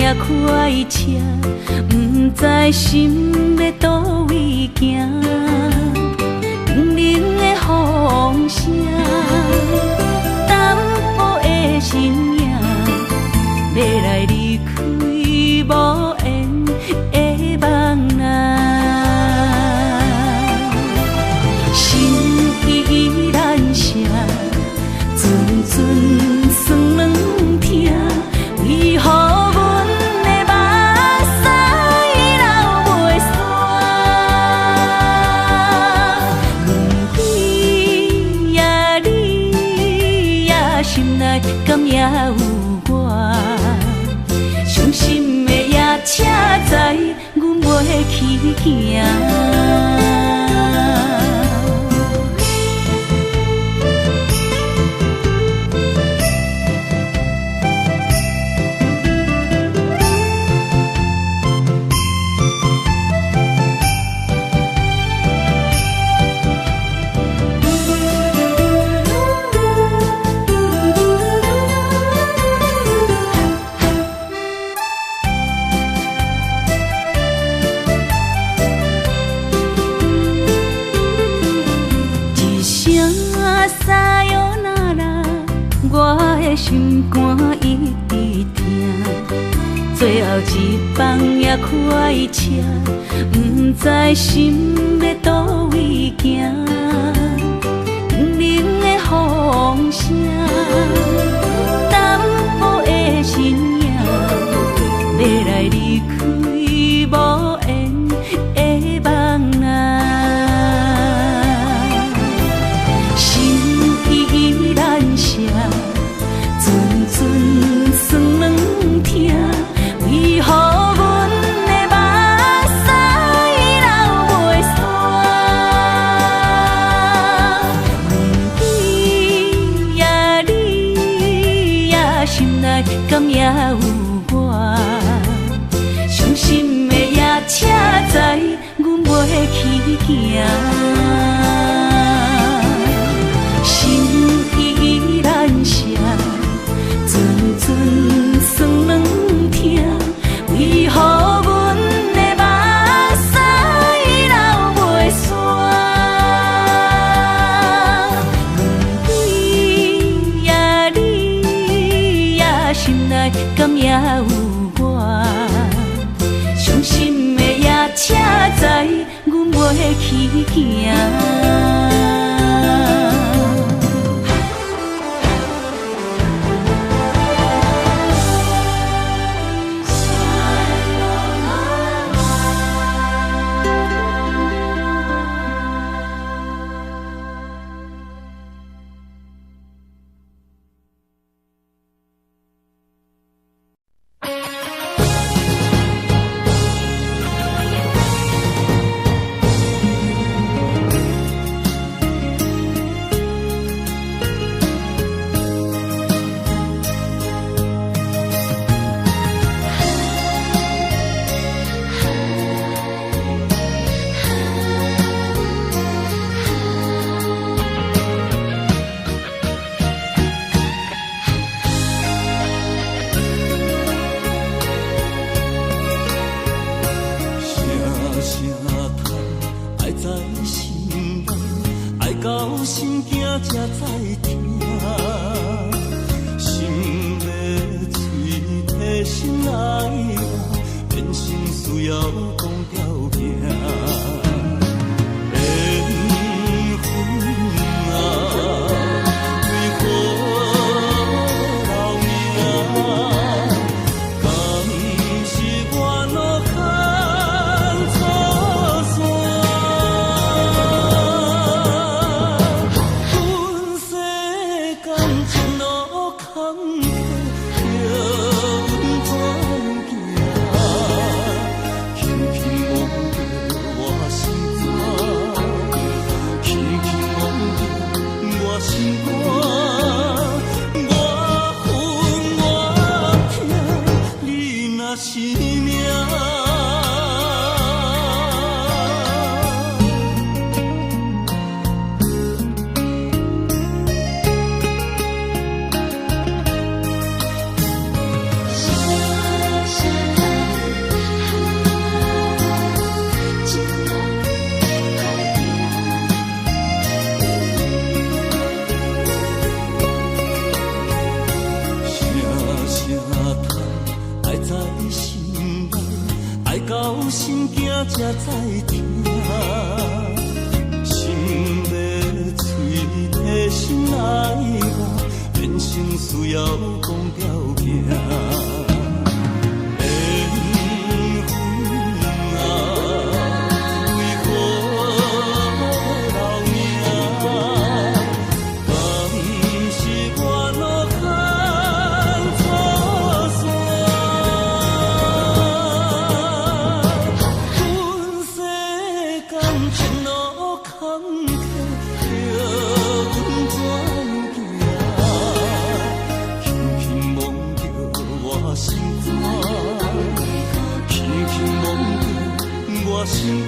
也快车，不知心要倒位行。冷冷的风声，淡薄的身影，要来离开无缘的梦啊。心依然舍，阵阵酸软痛，为何阮的目屎流袂煞？轮回呀，你呀，心内敢也有我？伤心的也车载，阮袂去行。心肝一直疼，最后一班也快车，不知心要倒位行。冷冷的风声，淡薄的身影，要来离开无缘的梦啊。心依然舍。阵阵酸软痛，为何阮的目屎流袂煞？轮回呀，你呀，心内敢也有我？伤心的也车载，阮袂去行。心依然舍。阵阵酸软痛，为何阮的目屎流袂煞？轮回呀，你呀，心内敢也有我？伤心的也车载，阮袂去行。心内，爱到心惊才知疼。心要碎的心爱我，变成需要讲条件。心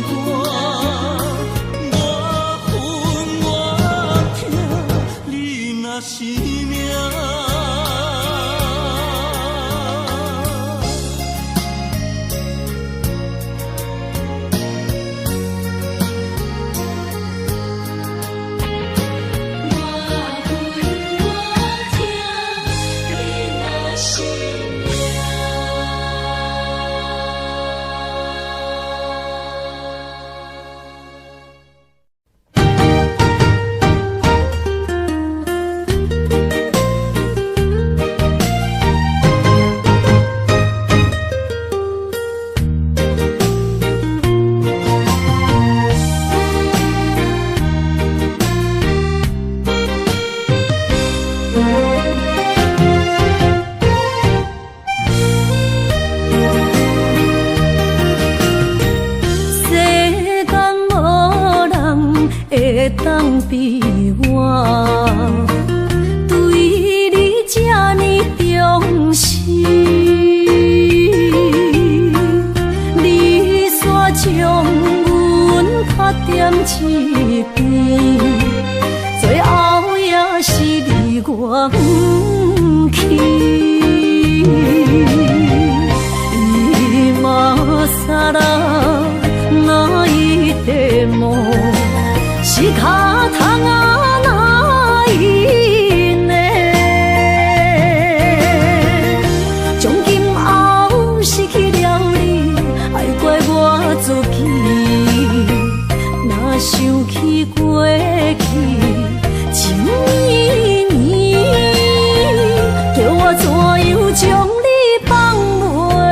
肝，我恨我痛，你若是命。当比我对你这呢重视，你煞将阮拍点一边，最后也是你我不去。今ら泣いても仕方がないね。从今后失去了你，爱怪我自己。若想起过去情绵绵，叫我怎样将你放袂？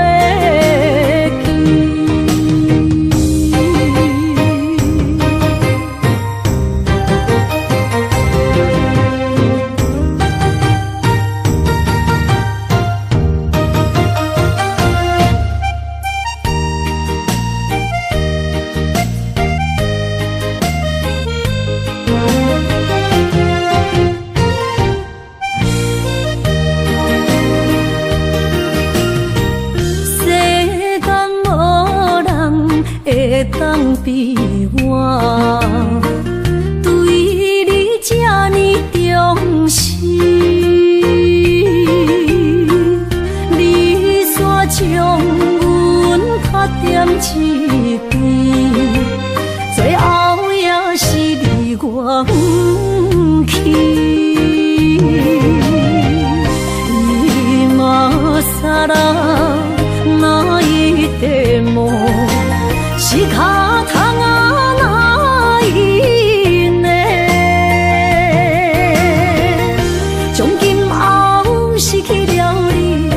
当比我对你这呢重视，你煞将阮拍点一边，最后也是你我不去。今さら泣いても仕方がないね。从今后失去了你，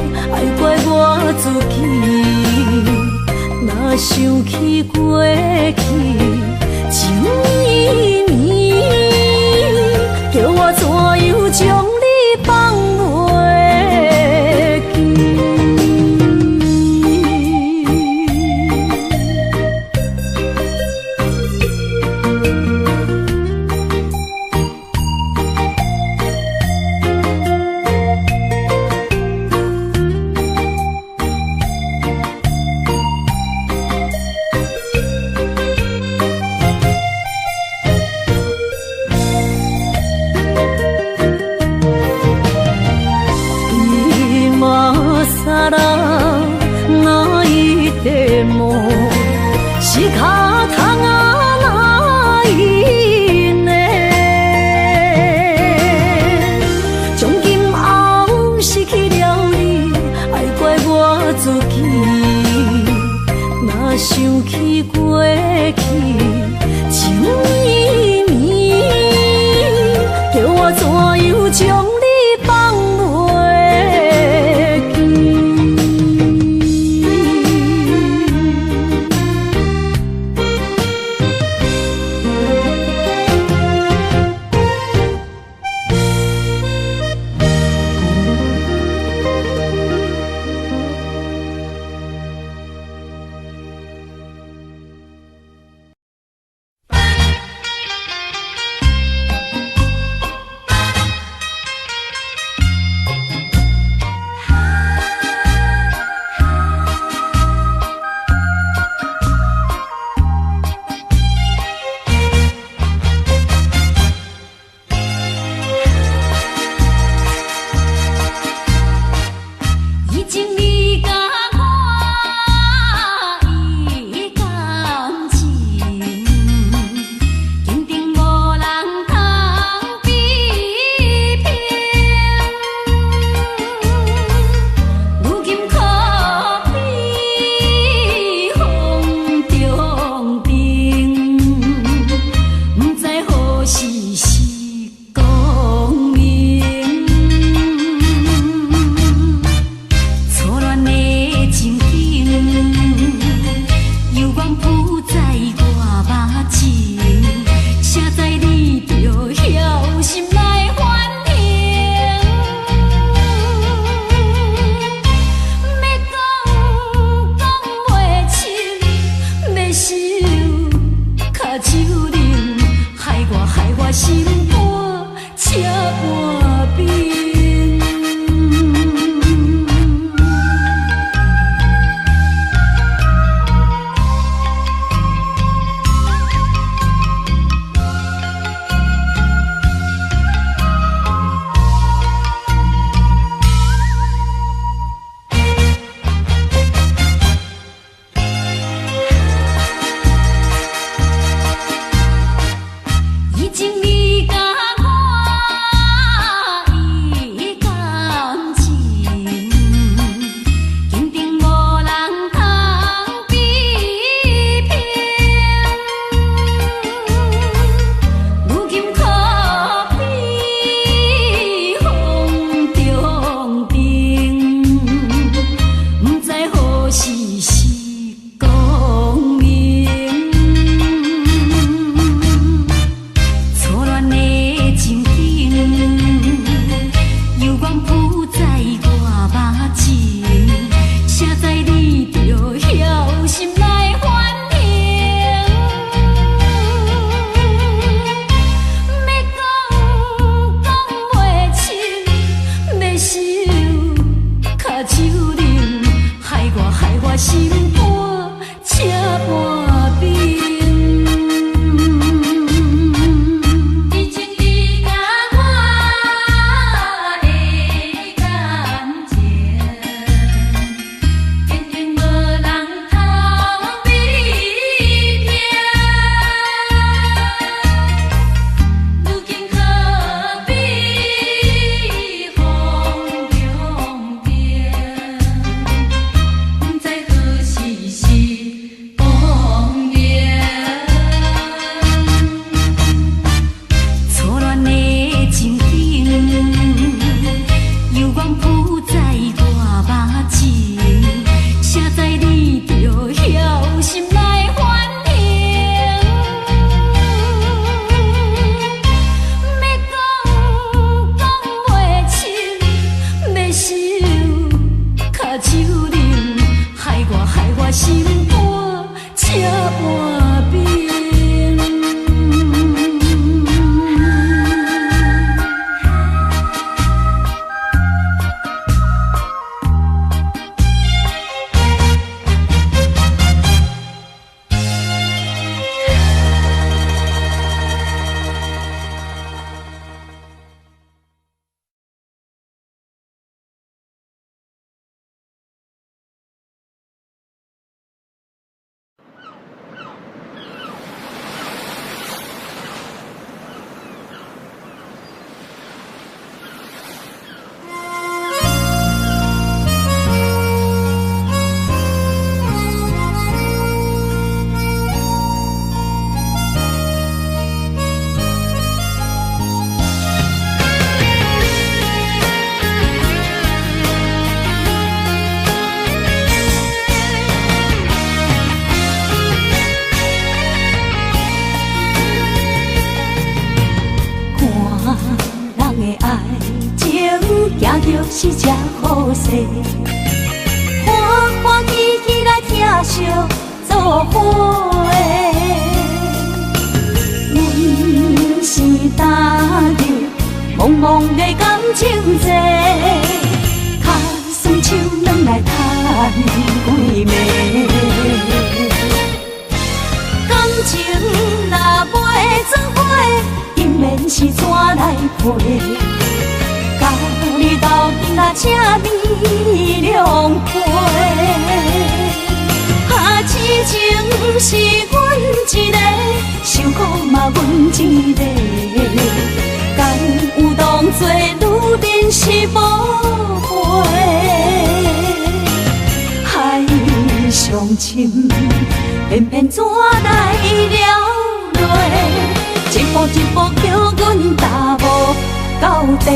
自己，若想起过去，情绵绵，叫我怎样将你放袂记？是这好势，欢欢喜喜来疼惜做伙的。阮是担着茫茫的感情债，卡酸手软来赚几暝。感情若袂做伙，因免是怎来陪？甲你斗阵啊，请你谅配。啊，痴情是阮一个，受苦嘛阮一个。敢有当作女人是无悔？海上深，偏偏怎来了落？一步一步叫阮踏无到底。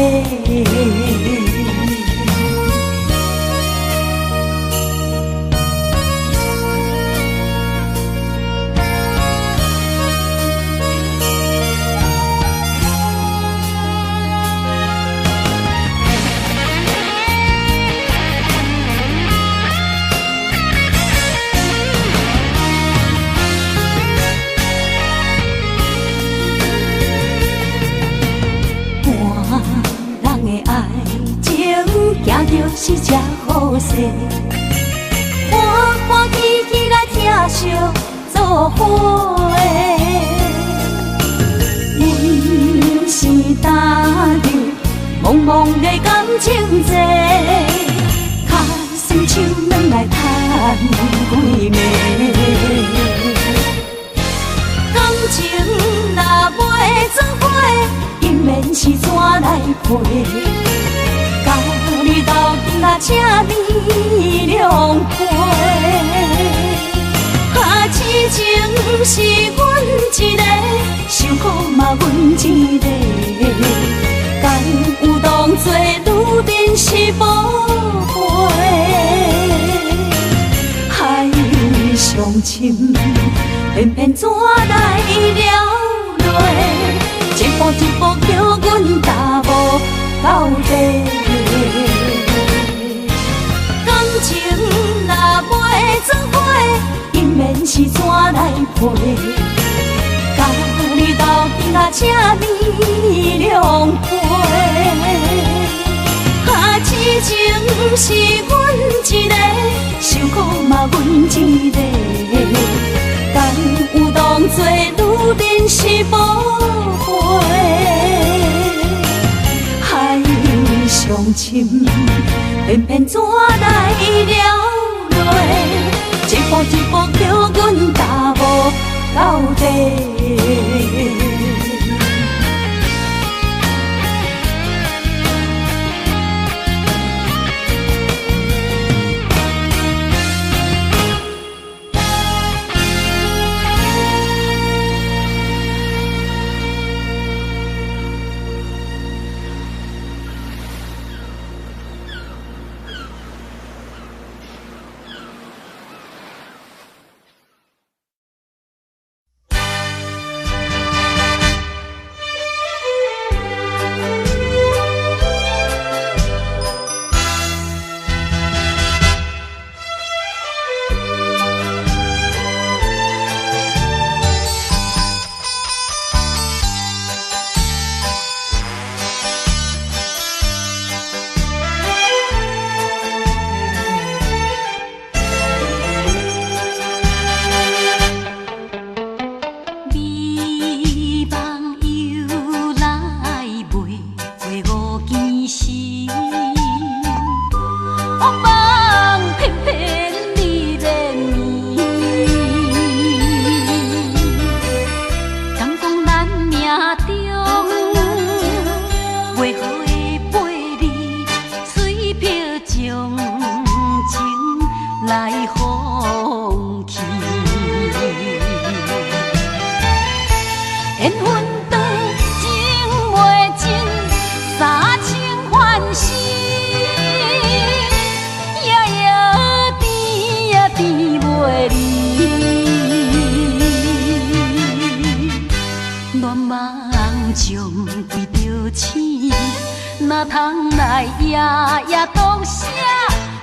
行着是这好势，欢欢喜喜来疼惜做伙的。阮是担着茫茫的感情债，卡酸手软来赚几暝。感情若袂做伙，因免是怎来陪？甲你斗阵啊，请你谅配。啊，痴情是阮一个，受苦嘛阮一个。敢有当作女人是无悔？海上深，偏偏怎来了落？一步一步叫阮踏无到底。感情若袂做伙，因免是怎来陪？甲你斗阵啊，请你谅配。啊，痴情是阮一个，受苦嘛阮一个。敢有当作女人是无悔？海上深，偏偏怎来了落？一步一步叫阮踏无到底。哪通来也夜夜独写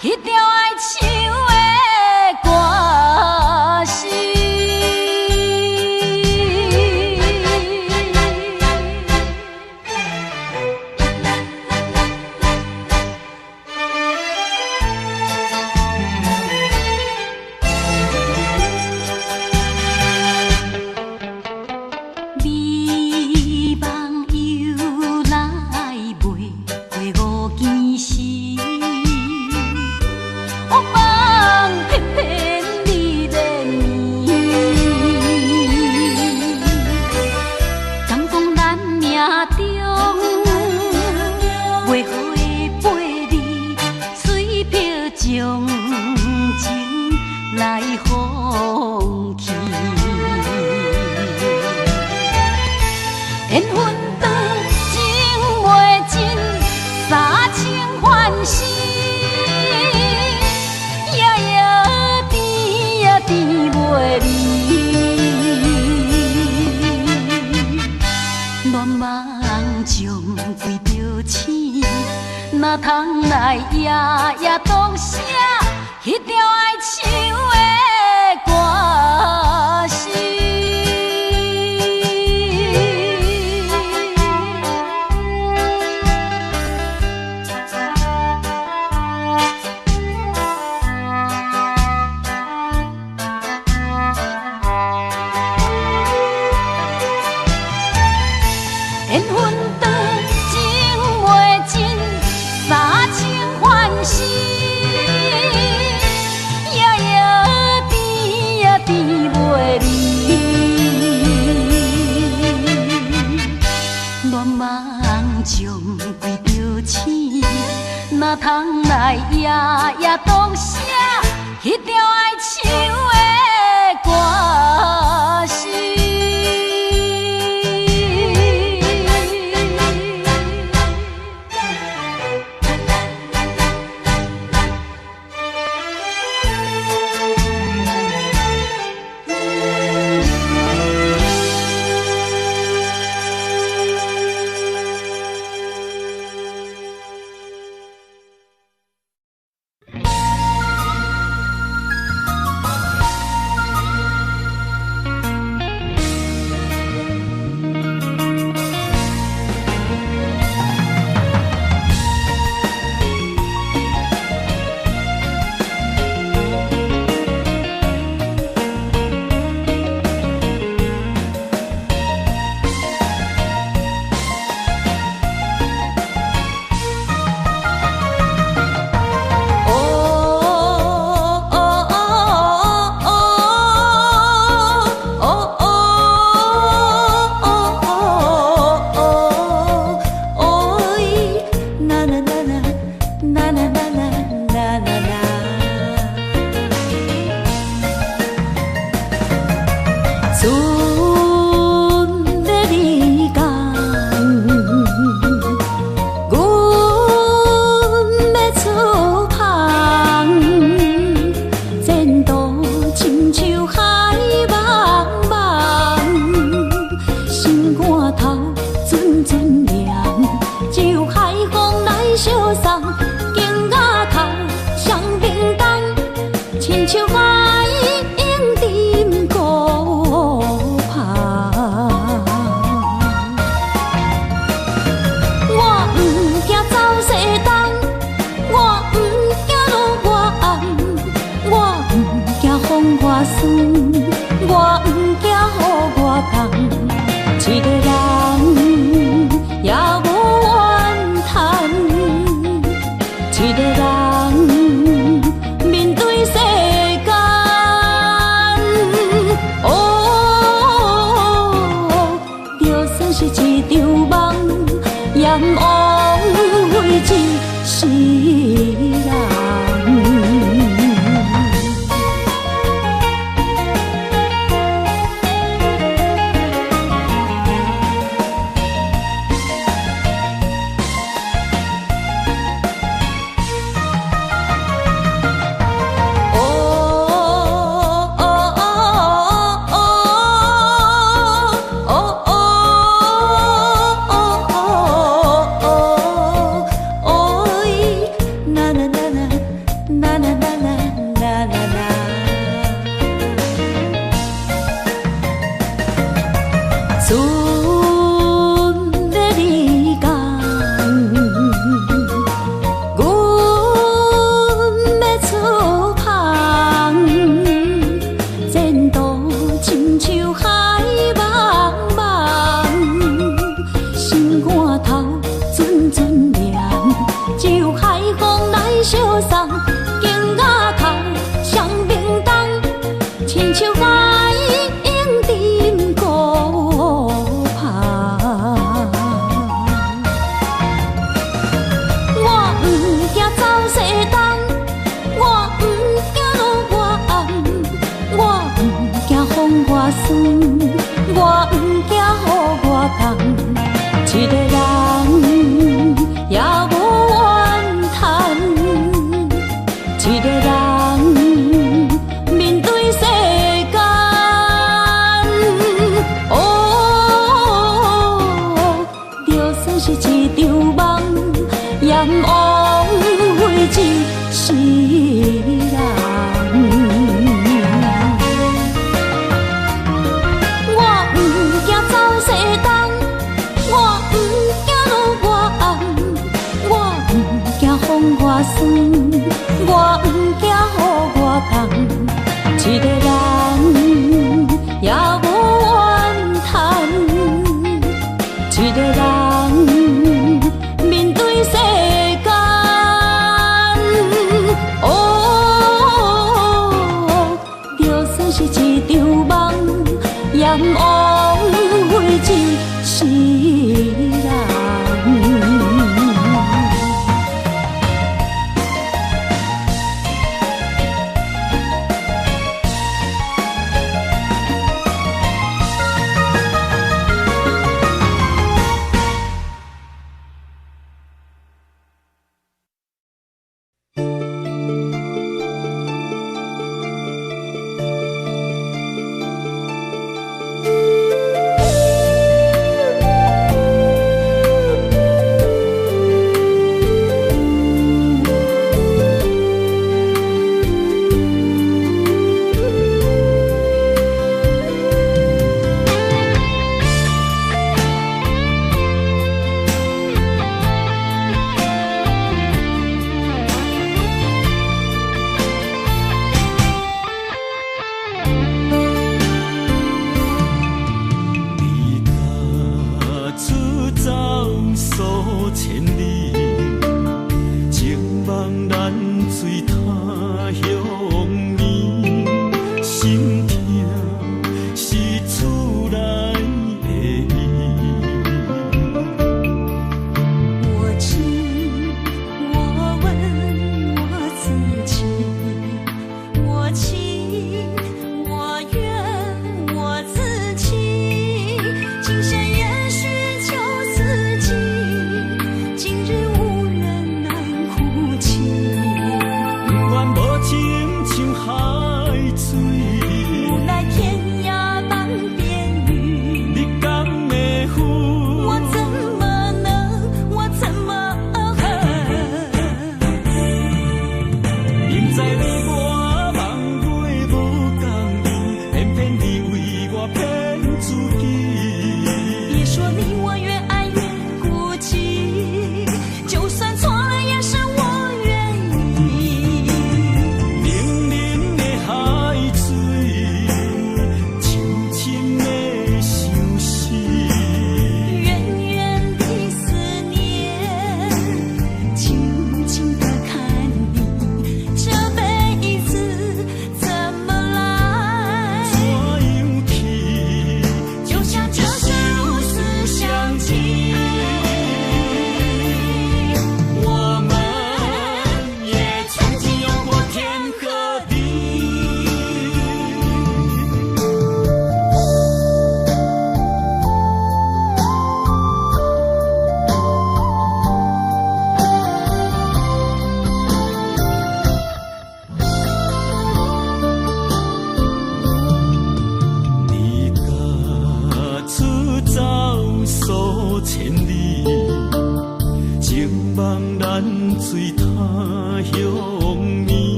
迄条爱唱的歌词。哪通来夜夜独写迄条爱唱的歌词？缘分长，情袂尽。三情欢喜，夜夜甜呀甜袂离。乱梦将规条星，哪通来夜夜独写迄条爱唱的歌词？一个人面对世间，哦，就算是一场梦，也枉费一世人。我不惊走西东，我不惊路外暗，我不惊风外酸。我不惊雨外重，一个人也无怨叹，一个人面对世间，哦，就算是一场梦，也枉费一世人。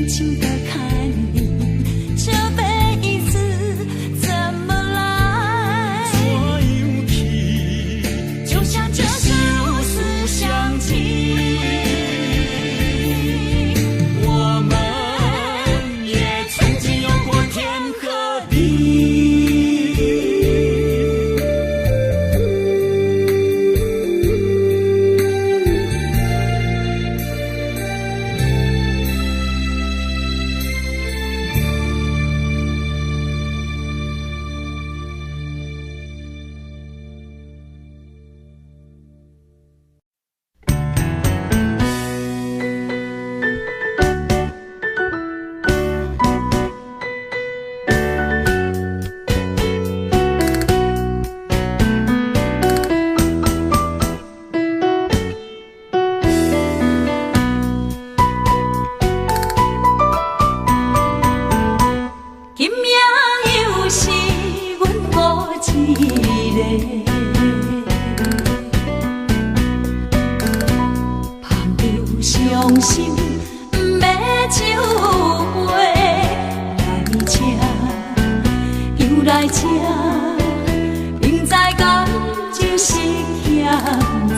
情的看你，这辈子怎么来？怎样去？就像这是如此相契。我们也曾经有过天和地。今夜又是阮孤一个，捧着伤心不要酒杯，来吃又来吃，明知感情是险多，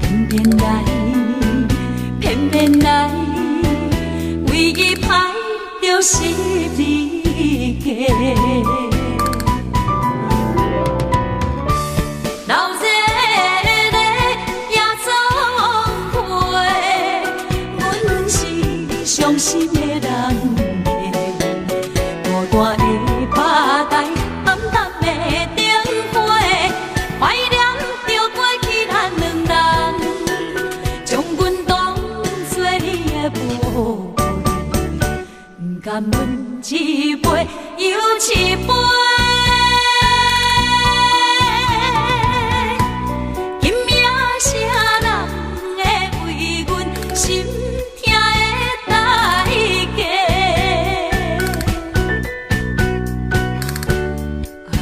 偏偏来，偏偏来，唯一歹就是你家。老热热夜总会，阮是伤心的人家，孤单的吧台，暗淡的灯花，怀念着过去咱两人，将阮当作你的宝贝，不甘阮一杯又一杯。今夜啥人会为阮心痛的代价？安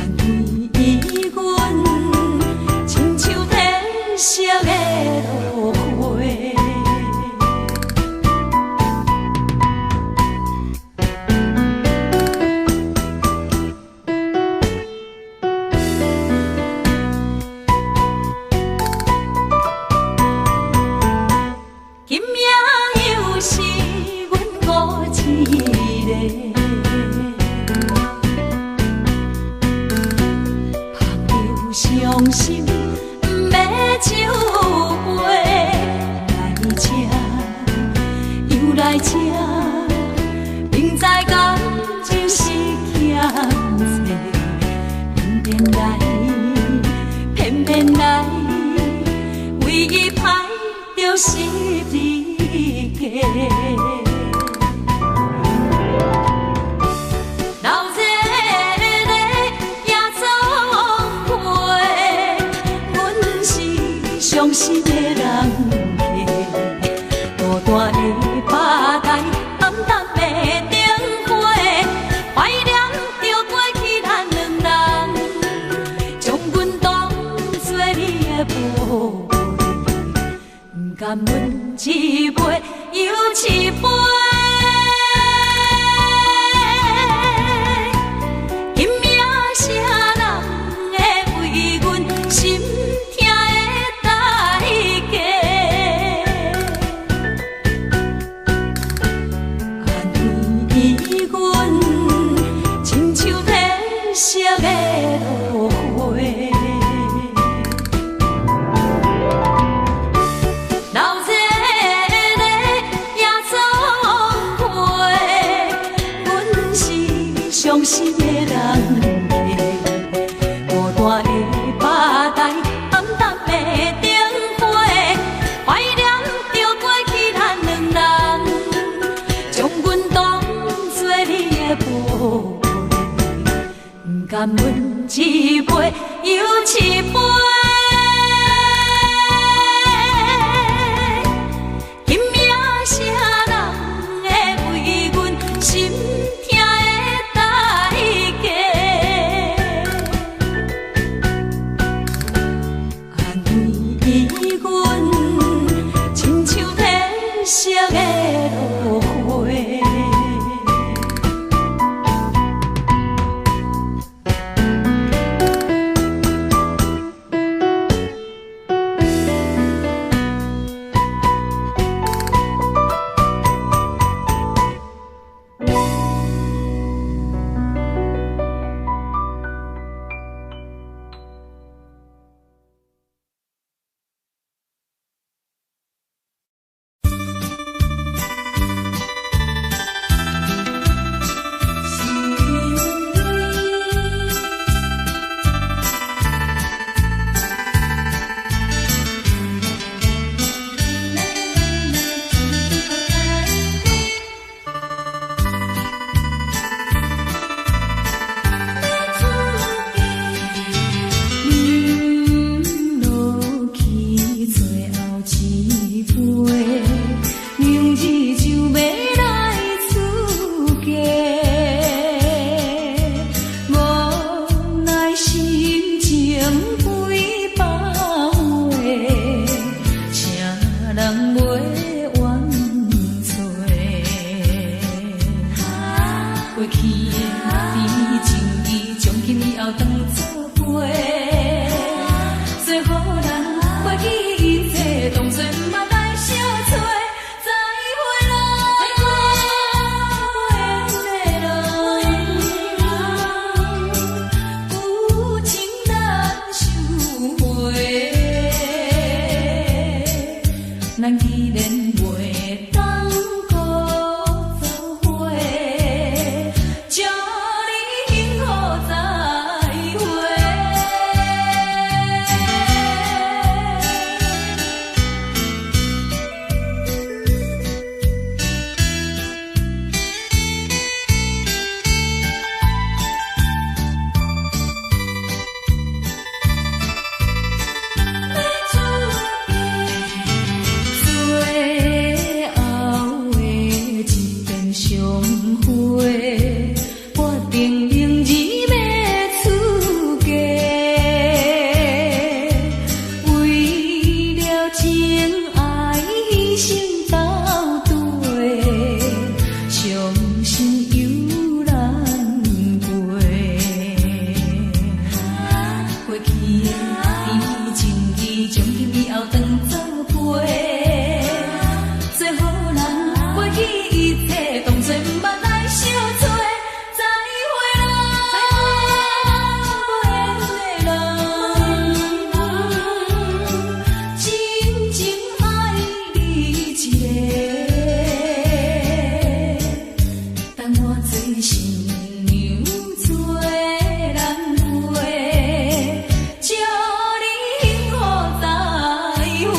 慰阮，亲像褪色的落花。今夜又是阮孤一个，捧着伤心不要酒杯，来吃又来吃，明知感情是险多，偏偏来，偏偏来，唯一歹就是你家。老热热夜总会，阮是伤心的人家，孤单的吧台，暗淡的灯花，怀念着过去咱两人，将阮当作你的宝贝，不甘阮一杯又一杯。今夜啥人会为阮心痛的代价？安慰阮，亲像褪色的落花。老热热夜总会，阮是伤心的人家，孤单的吧台，暗淡的灯花，怀念着过去咱两人，将阮当作你的宝贝，不甘阮一杯又一杯。今夜啥人会为阮心痛的代价？安慰阮，亲像褪色的落花。去的甜情意，从今以后当作陪。做好人，袂记一切，当作毋捌来相找。再会啦，有情难收回。咱既然袂当搁做伙，祝你幸福再会。最后的一遍相会，我定明日要出家，为了情爱牺牲斗对，伤心犹难过。过去的甜情意，从今以后当作陪。做好人，袂记一切，当作毋捌来相找。再会啦，真情爱你一个，等我做新娘做人陪，祝你幸福再会。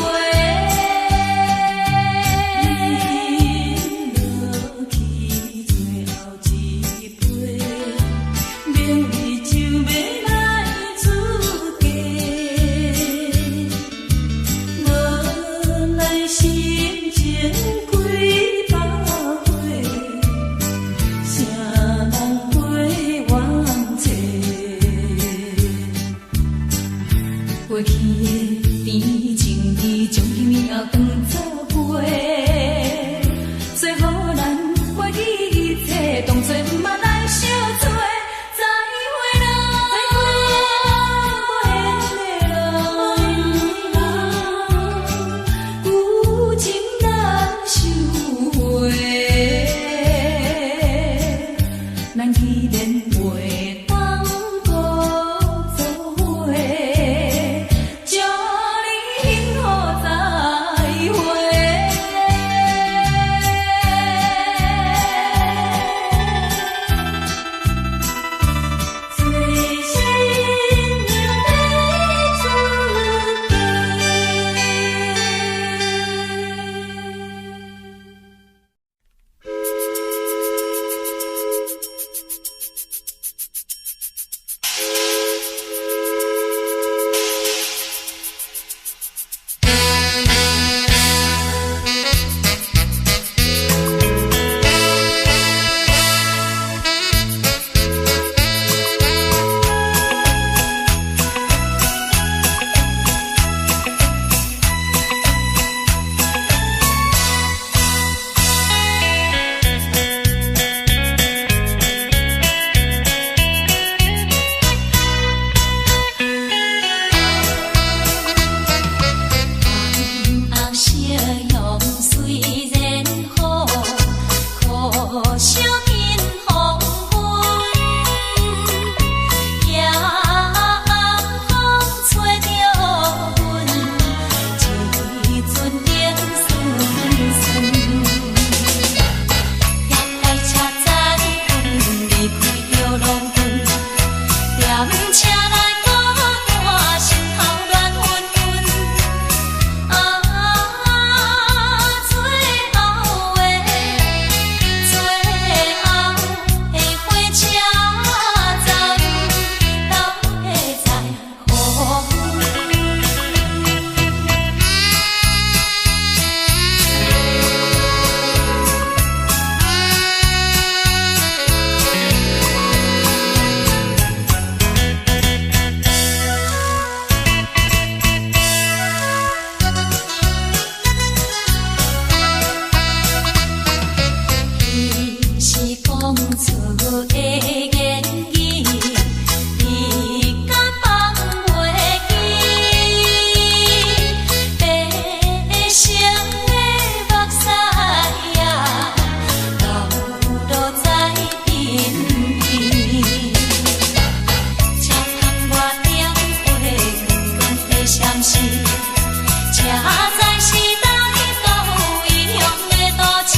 创造的言语，你敢放袂记？白成的目屎啊，流落在身边。车窗外点火，光光的闪烁，车载时代都异样的都市。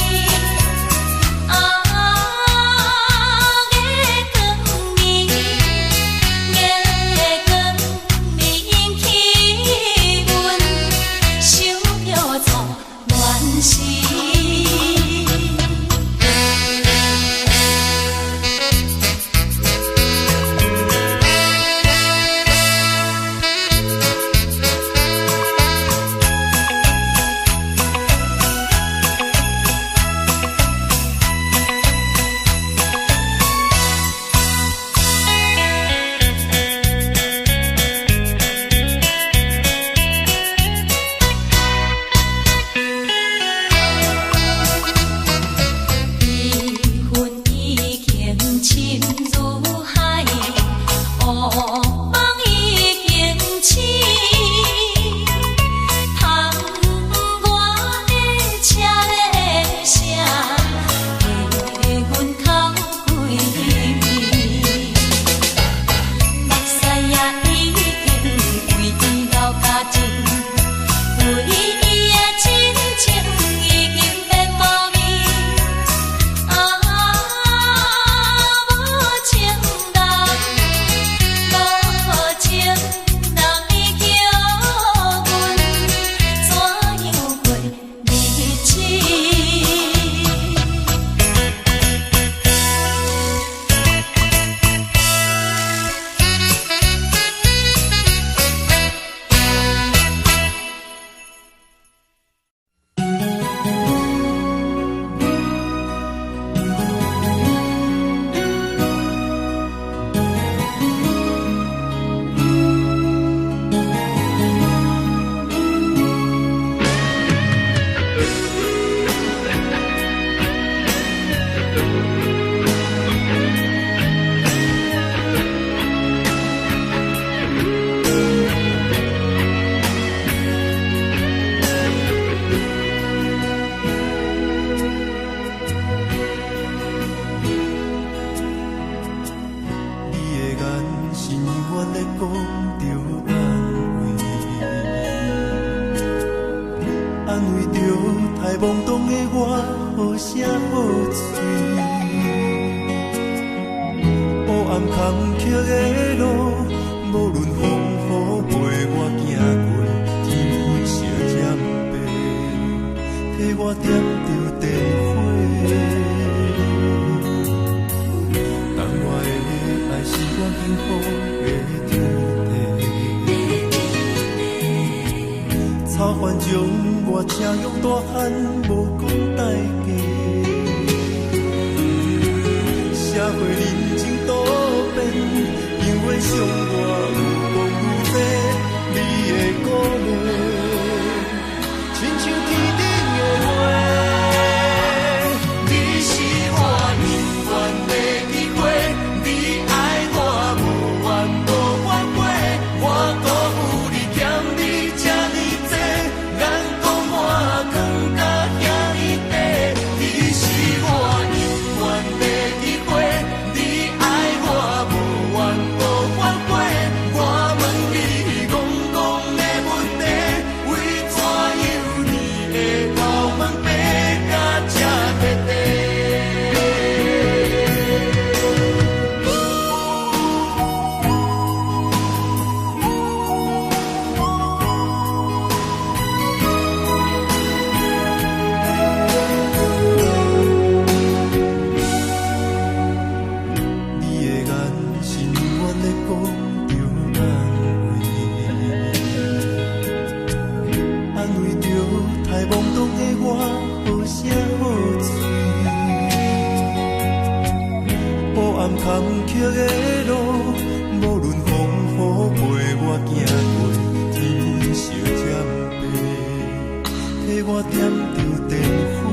我点着电火，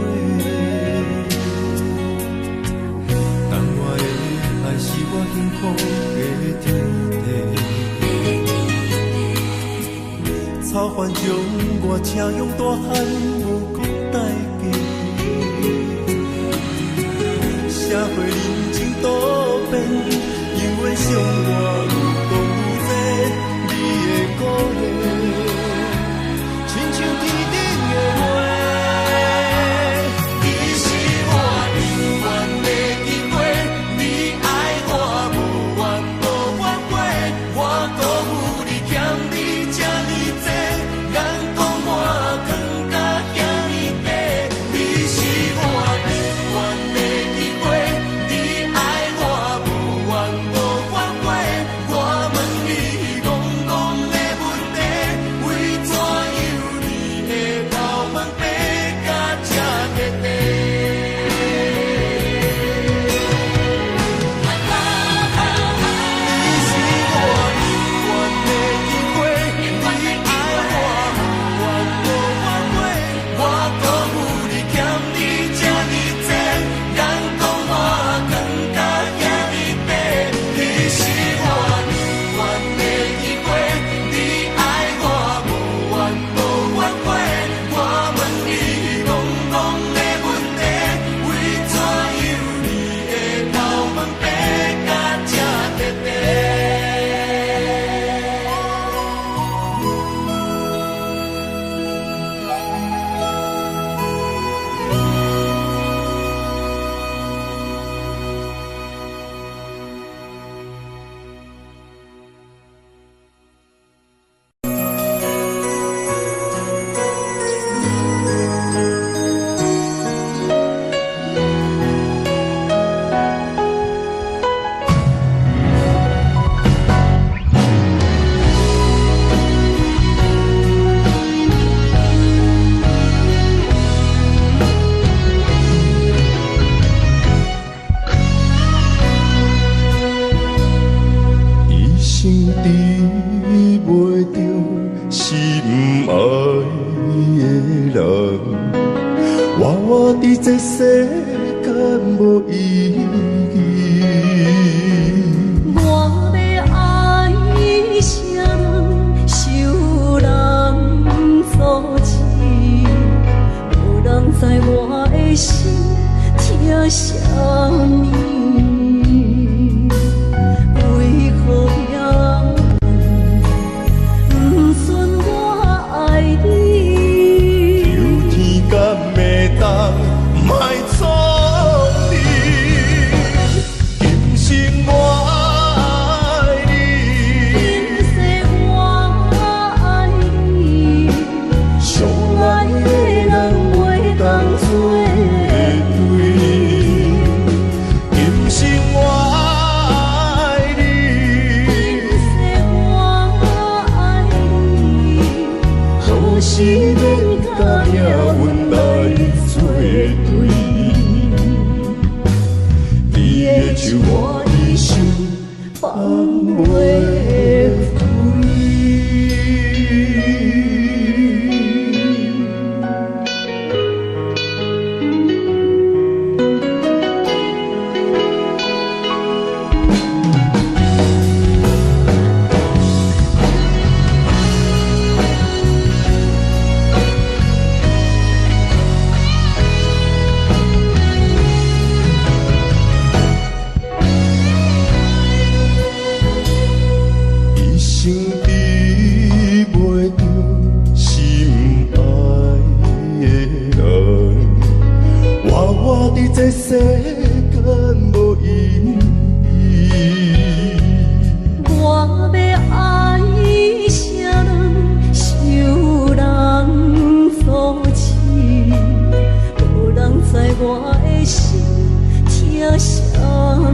福的天地。草原将我车用大汉无国代价，社会人情多变，永远相我有讲有这你的鼓励，亲像天顶的花。你是我永远的机会，你爱我无怨无反悔，我辜负你欠你这呢多，眼光我更加遐呢多。你是我永远的机会，你爱我无怨无反悔，我问你戆戆的问题，为怎样你的头毛白甲这块块？你是我永远的机会，你爱我无怨无反悔，我辜负你欠你这呢多，眼光我更加遐呢多。你是我永远的机会，你爱我无怨无反悔，我问你戆戆的问题，为怎样你的头毛白甲这块块？一生治袂着心爱的人，活伫这世间无意义。我要爱啥人，受人所欺，无人知我的心疼啥物，为何也不顺我爱你？有天敢会当莫错你，今生我爱你，今世我爱你，相爱的人袂当做对。今生我爱你，今世我爱你，何时免甲命运来作对？你的手我的手放袂开。一生治袂着心爱的人，活伫这世间无意义。我要爱啥人，受人所欺，无人知我的心疼啥物，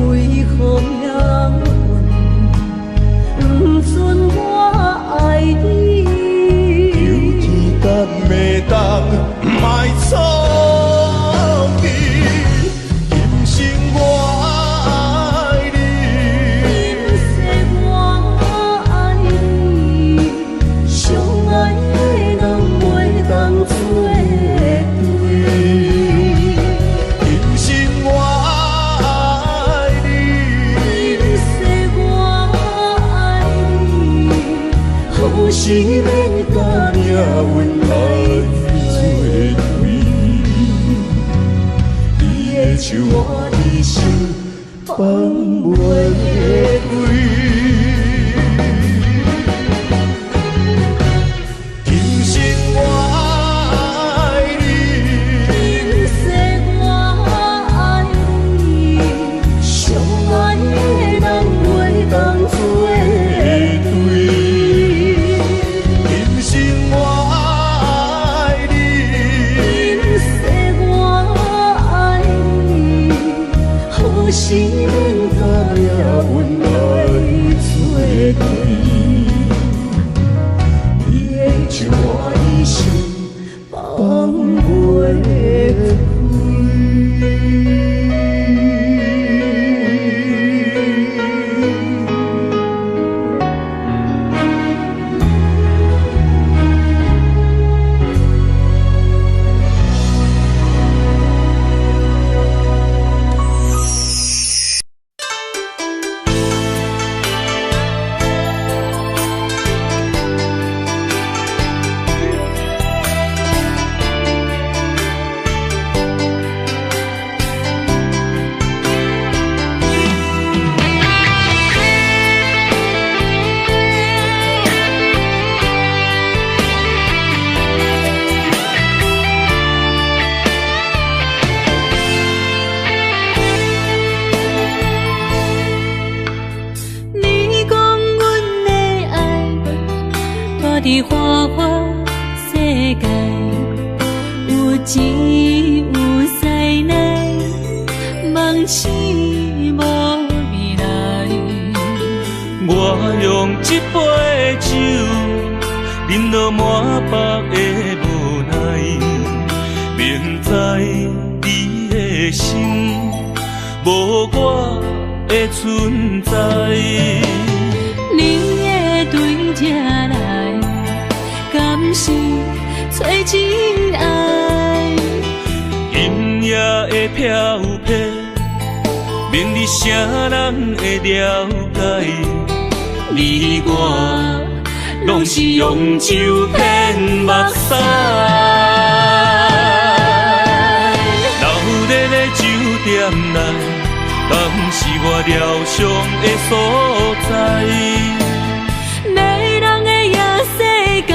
为何也不顺我爱你？有天敢会当莫错你，今生是免甲命运来作对，你的手我一生放袂开。是免甲命运来作对，你的手我一生放袂开。伫花花世界，有钱有势来，梦醒无未来。我用一杯酒，饮落满腹的无奈，明知你的心无我的存在。你的对这来，敢是找真爱？音乐的飘撇，明日谁人会了解？你我拢是用酒骗目屎，流热的酒店内，敢是我疗伤的所在？迷人的夜世界，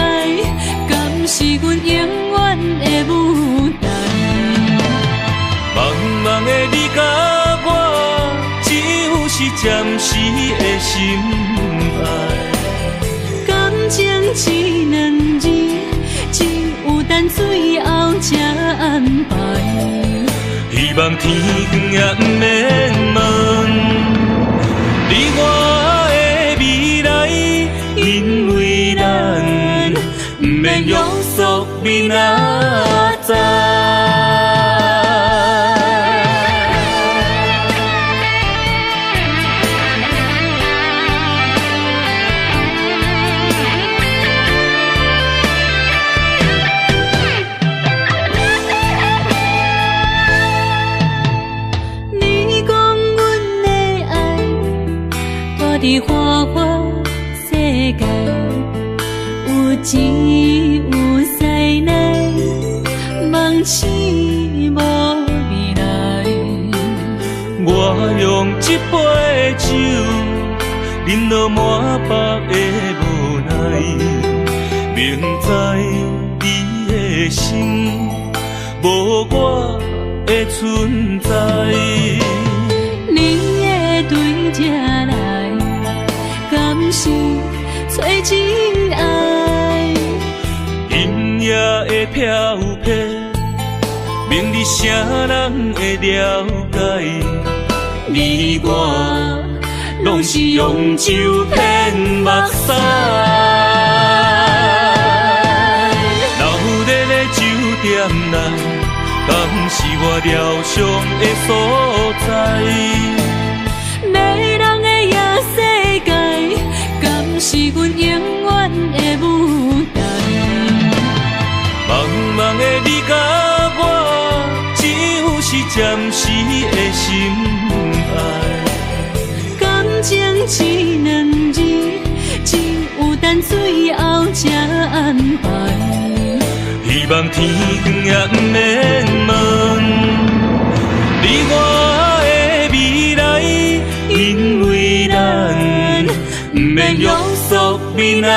敢是阮永远的舞台？茫茫的你甲我，只有是暂时的心爱。感情只两字，只有等最后才安排。希望天光也不免问，你我的未来，因为咱不免约束明仔载。伫花花世界，有钱有势来，梦醒无未来。我用一杯酒，饮落满腹的无奈，明知你的心无我的存在。你的对这来，敢是找真爱？音乐的飘撇，明日谁人会了解？你我拢是用酒骗目屎，流热的酒店内，敢是我疗伤的所在？迷人的夜世界，敢是阮永远的舞台？茫茫的你甲我，只有是暂时的心爱。感情只两字，只有等最后才安排。希望天光也不免问，你我的未来，因为咱不免约束明仔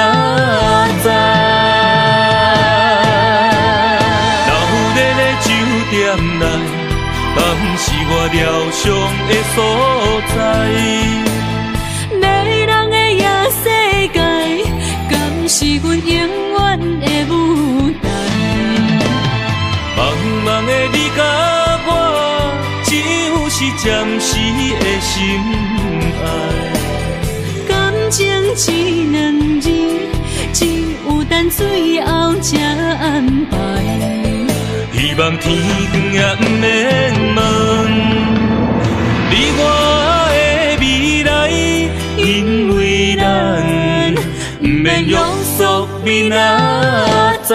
载。老日的酒店内，嘛不是我疗伤的所在。迷人的夜世界，敢是阮永远的舞台？茫茫的你甲我，只有是暂时的心爱。感情只两字，只有等最后才安排。希望天光也不免问，你我的未来，因为咱不免约束明仔载。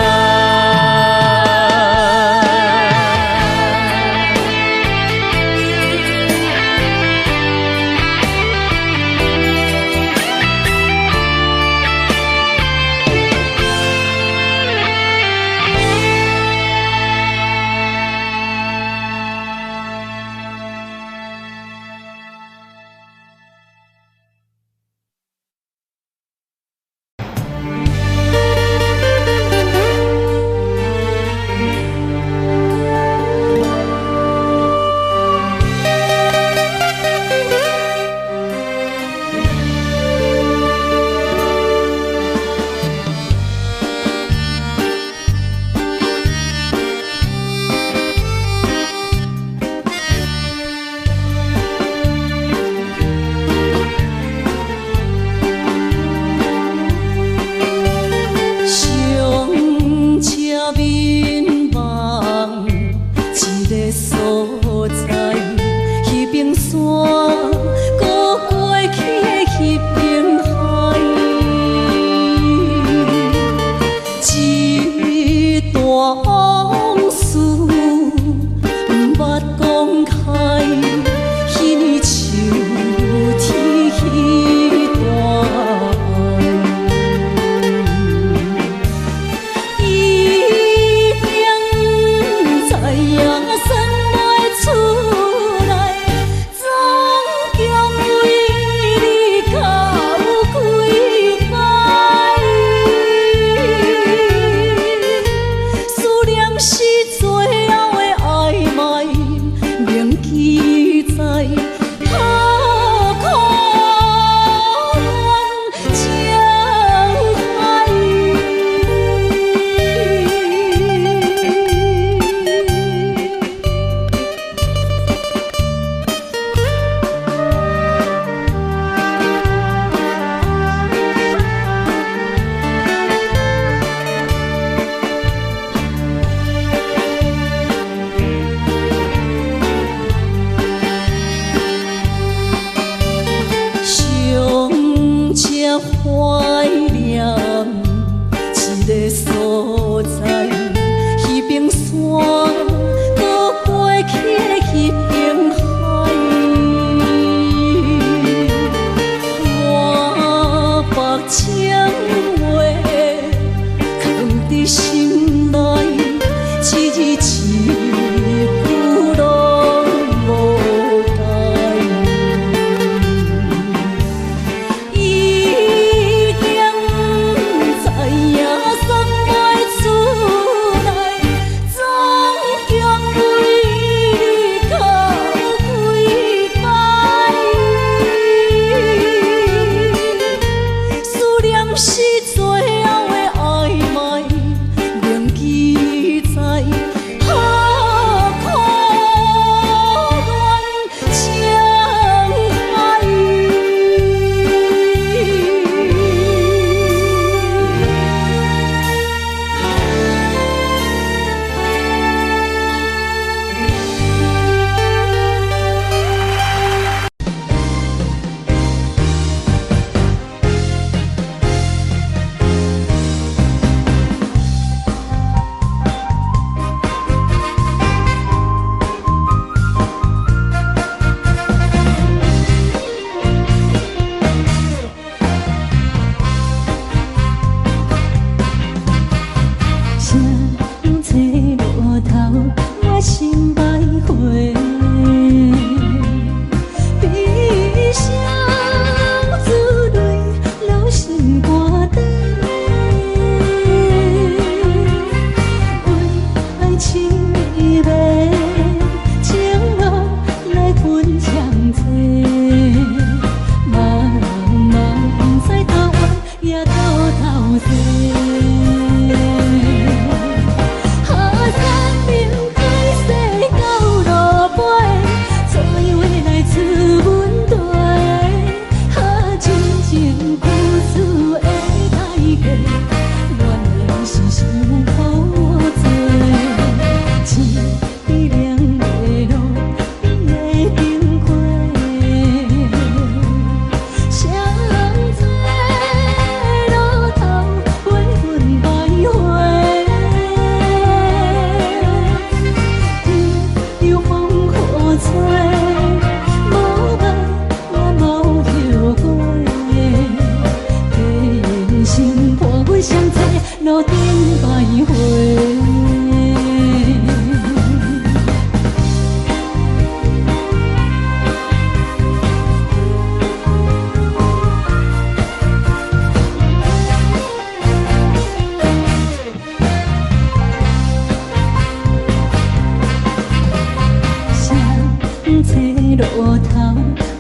路头，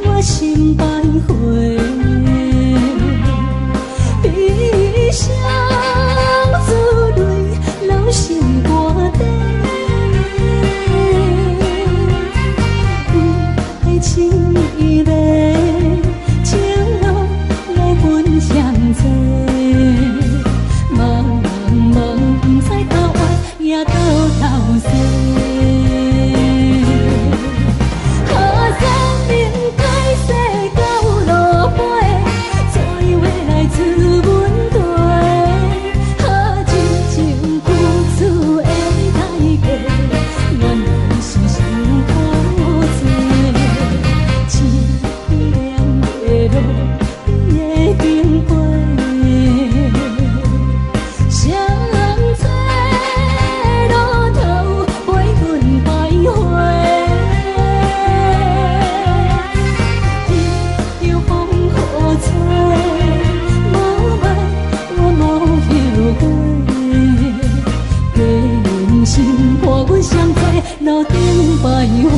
我心徘徊。悲伤珠泪，流心肝底。爱情伊个，情路来分相济。茫茫不知头歪也头西。路顶徘徊。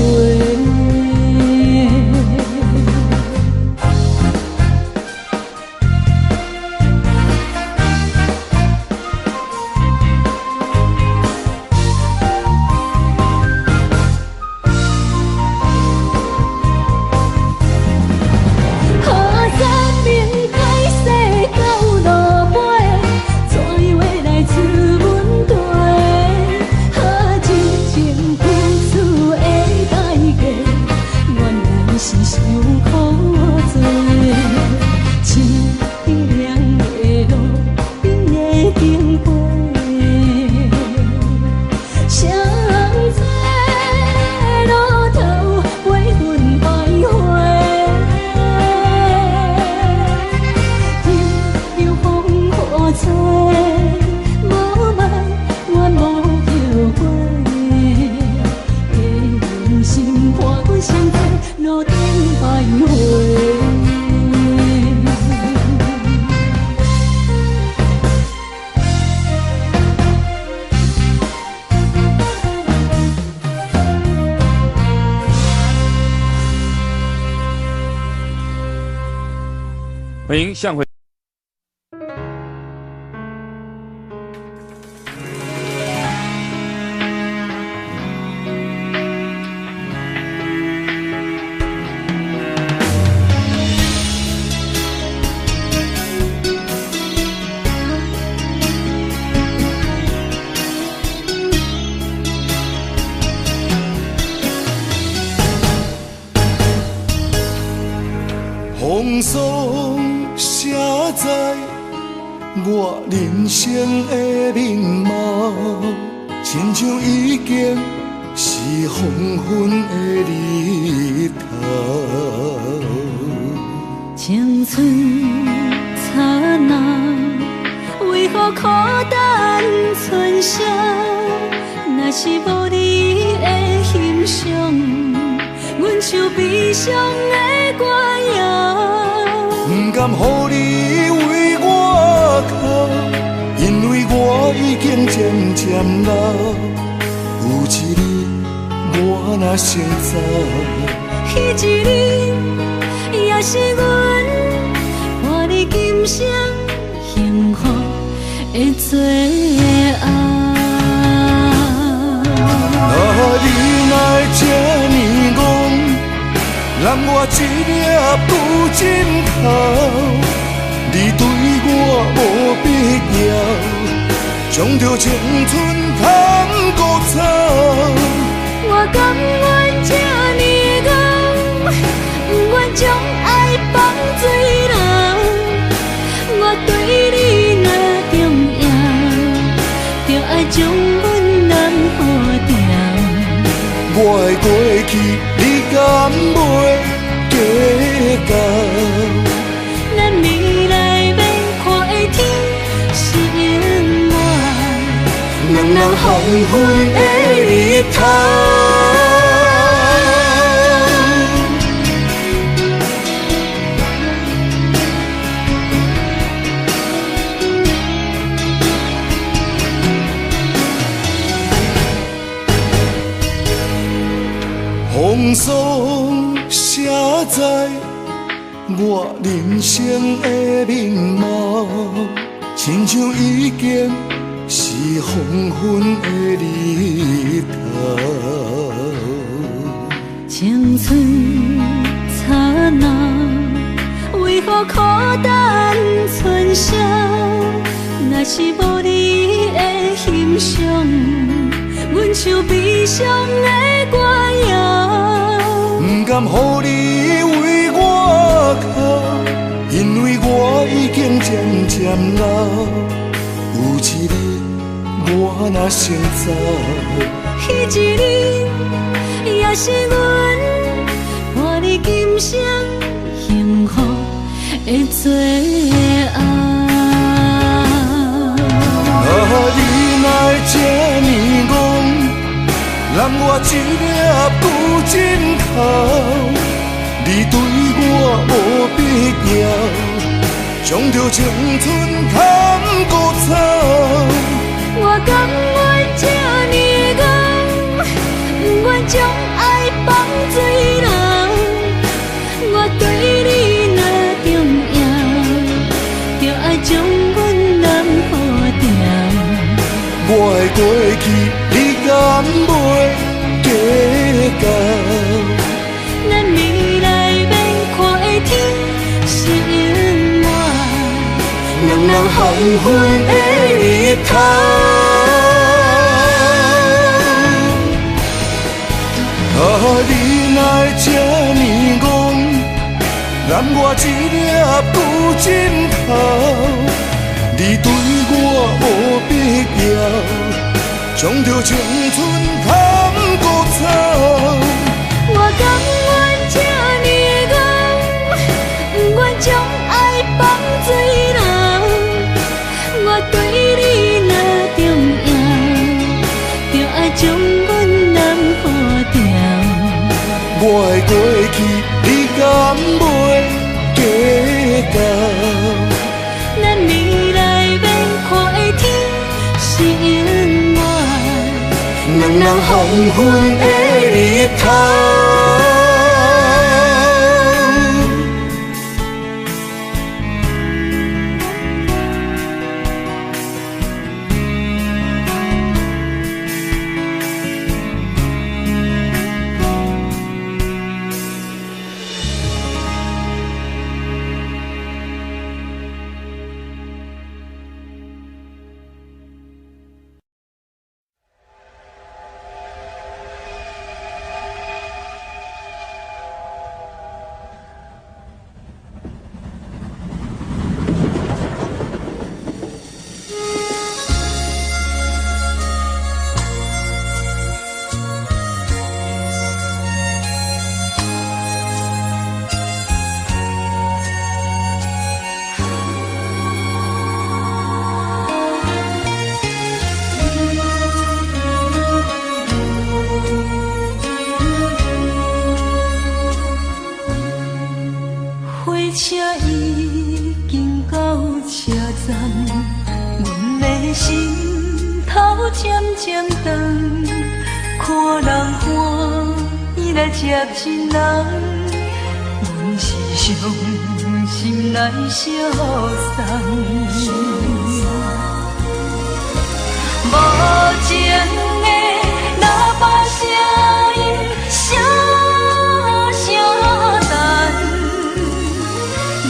欢迎向回。风霜写在我人生的面貌，亲像已经是黄昏的日头。青春刹那，为何孤单剩下？若是无你的欣赏，阮像悲伤的歌谣。不甘予你为我哭，因为我已经渐渐老。有一日我若先走，彼一日也是阮看你今生幸福的最后。你若这呢戆，揽我一粒不枕头，你对我无必要，将着青春通孤草。我甘愿这呢戆，不愿将爱放水流。我对你若重要，就爱将阮人付掉。我的过去，你敢袂计较？咱未来要看的天是永远，人人黄昏的日头。风霜写在我人生的面貌，亲像已经是黄昏的日头。青春刹那，为何孤单春宵？若是无你的欣赏，阮像悲伤的歌谣。不甘予你为我哭，因为我已经渐渐老。有一日我若先走，彼一日也是阮伴你今生幸福的最后。你哪这呢戆，揽我一粒旧枕头。你对我无必要，将着青春砍孤草。我甘愿这呢戆，不愿将爱放水流。我对你若重要，就爱将阮人付掉。我的过去，你敢袂计较？咱未来免看的天是永远，两人黄昏的日头。你哪会这呢戆，揽我一粒旧枕头。你对我无必要，将着青春砍孤草。我甘愿这呢戆，不愿将爱放水流。我对你若重要，就爱将阮人付掉。我的过去，你敢袂计较？咱未来免看的天是永远，两人黄昏的日头。车已经到车站，阮的心头渐渐长，看人欢喜来接亲人，阮是伤心来相送。无情的喇叭声音，声声淡。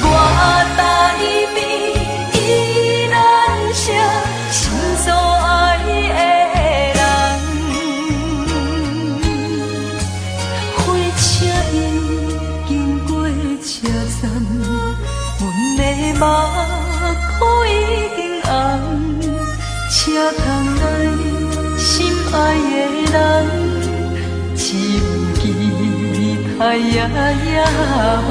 我台边依然写心所爱的人，火车已经过车站，阮的目眶已经红，车窗内心爱的人，只有期待夜夜梦。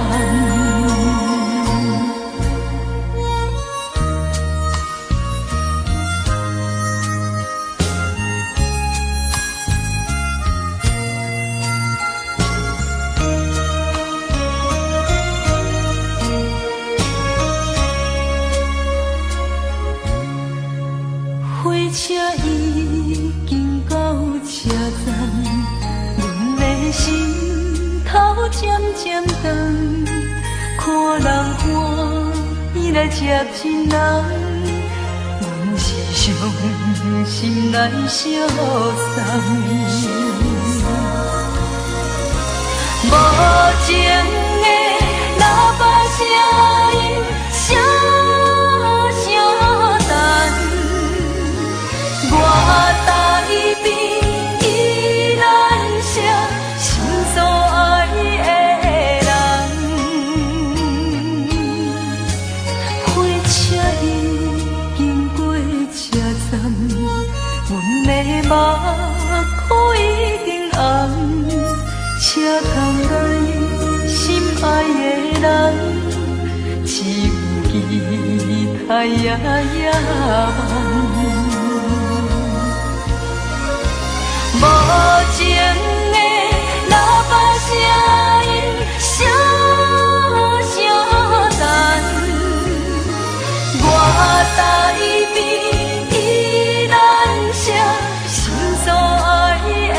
火车已经到车站，阮的心头渐渐长，看人欢喜来接亲人，阮是伤心来相送。无情的喇叭声音，声声淡，我台边依然写心所爱的人。火车已经过车站，阮的目眶已经红。车窗内心爱的人，只有期待夜夜梦。无情的喇叭声音，声声淡，我台边依然写心所爱的。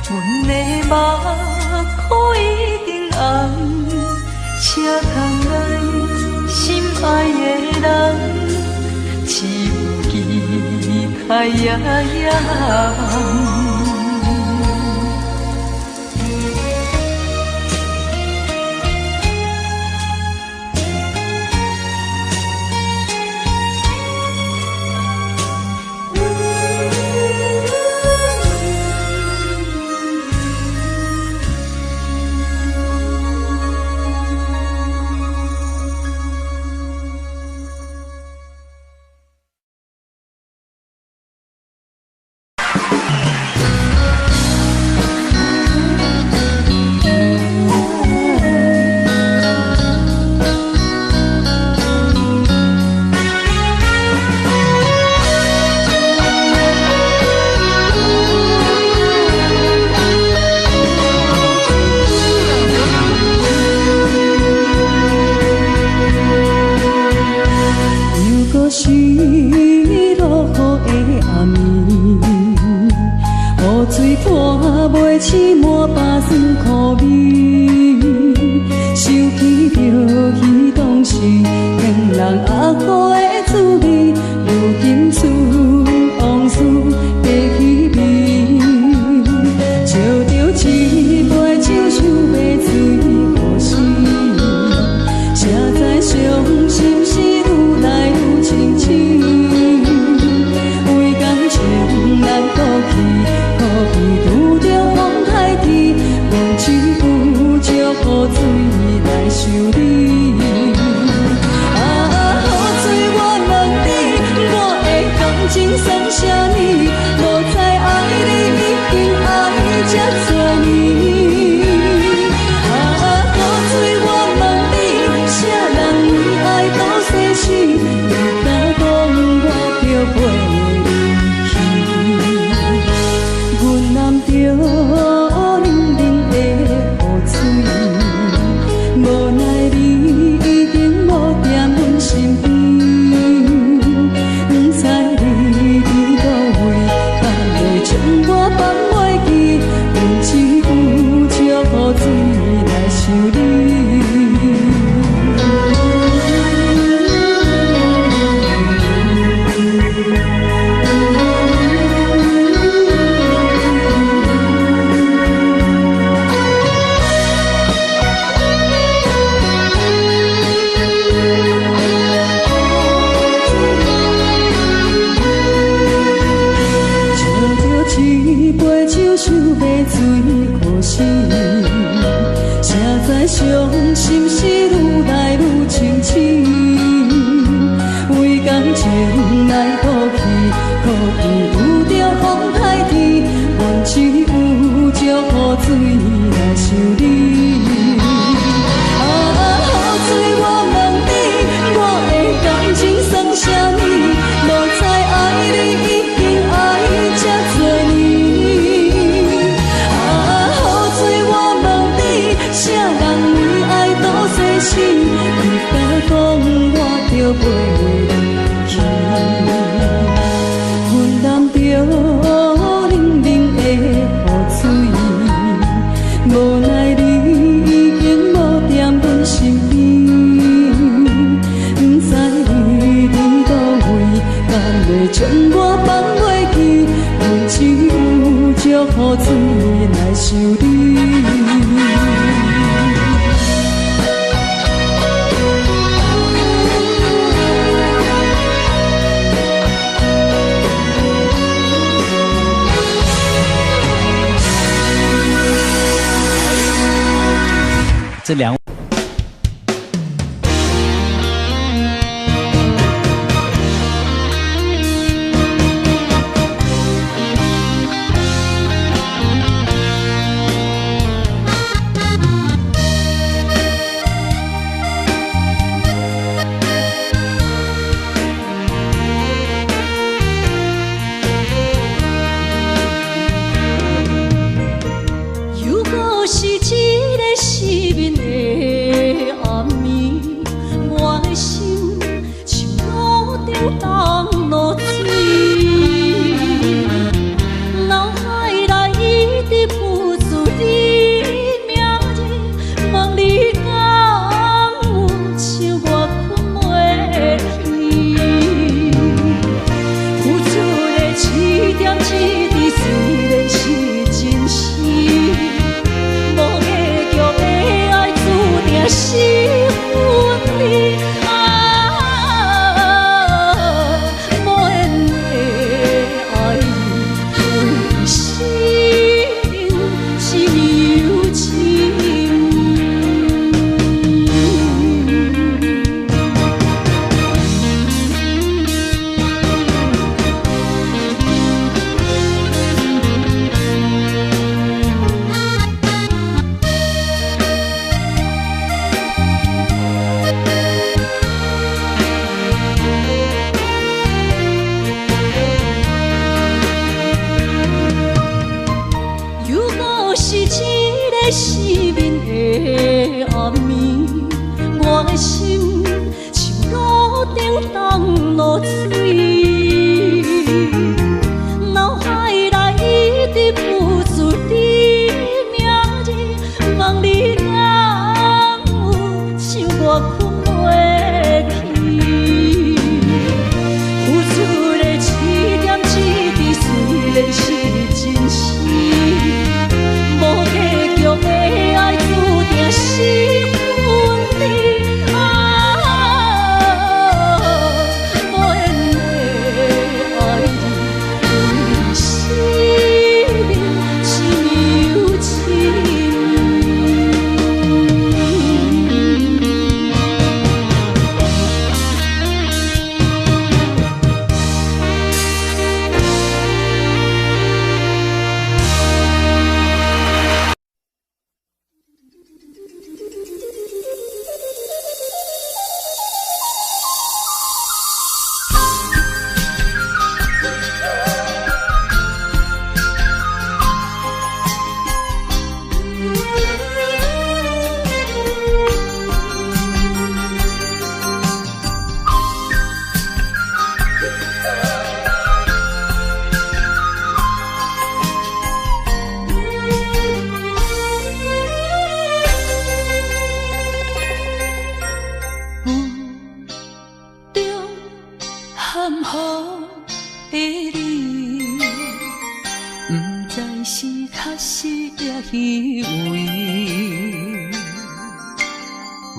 阮的目眶已经红，车窗内心爱的人，只有期待夜夜梦。你敢讲我着袂离去？这两位。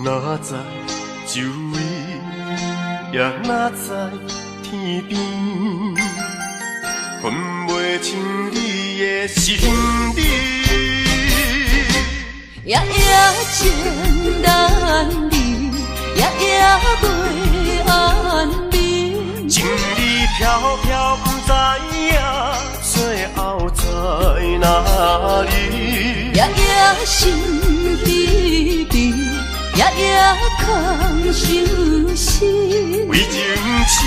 哪知周围，也哪知天边，分袂清你的心理。夜夜情难离，夜夜袂安眠。情理飘飘，不知影最后在哪里。夜夜心悲悲，夜夜空伤心。为情痴，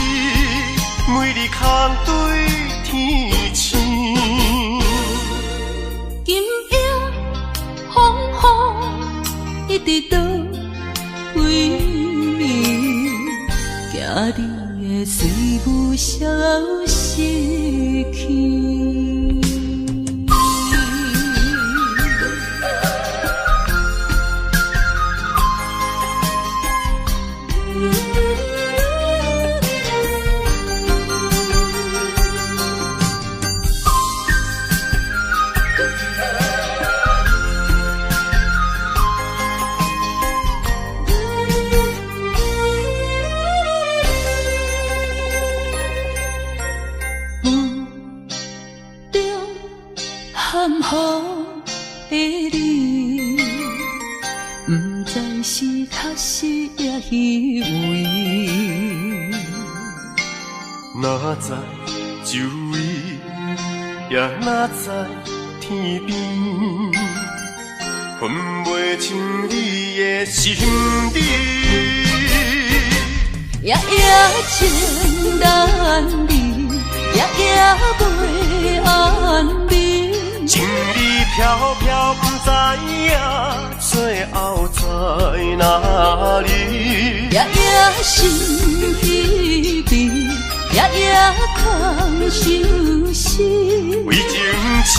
每日空对天星。今夜风雨一直倒位，惊你的随无消息去。哪知周围，也哪知天边，分袂清你的心理。夜夜情难离，夜夜袂安眠。情意飘飘，不知影最后在哪里。夜夜心稀微，夜夜空相思。为情痴，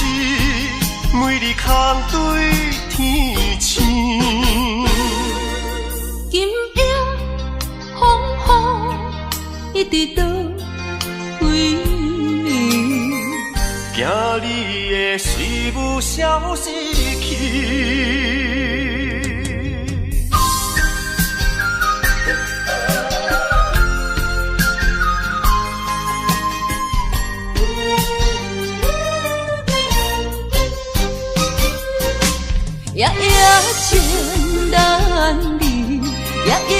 每日空对天星。今夜风雨一直到位，惊你的随舞消失去。夜夜情难离，夜夜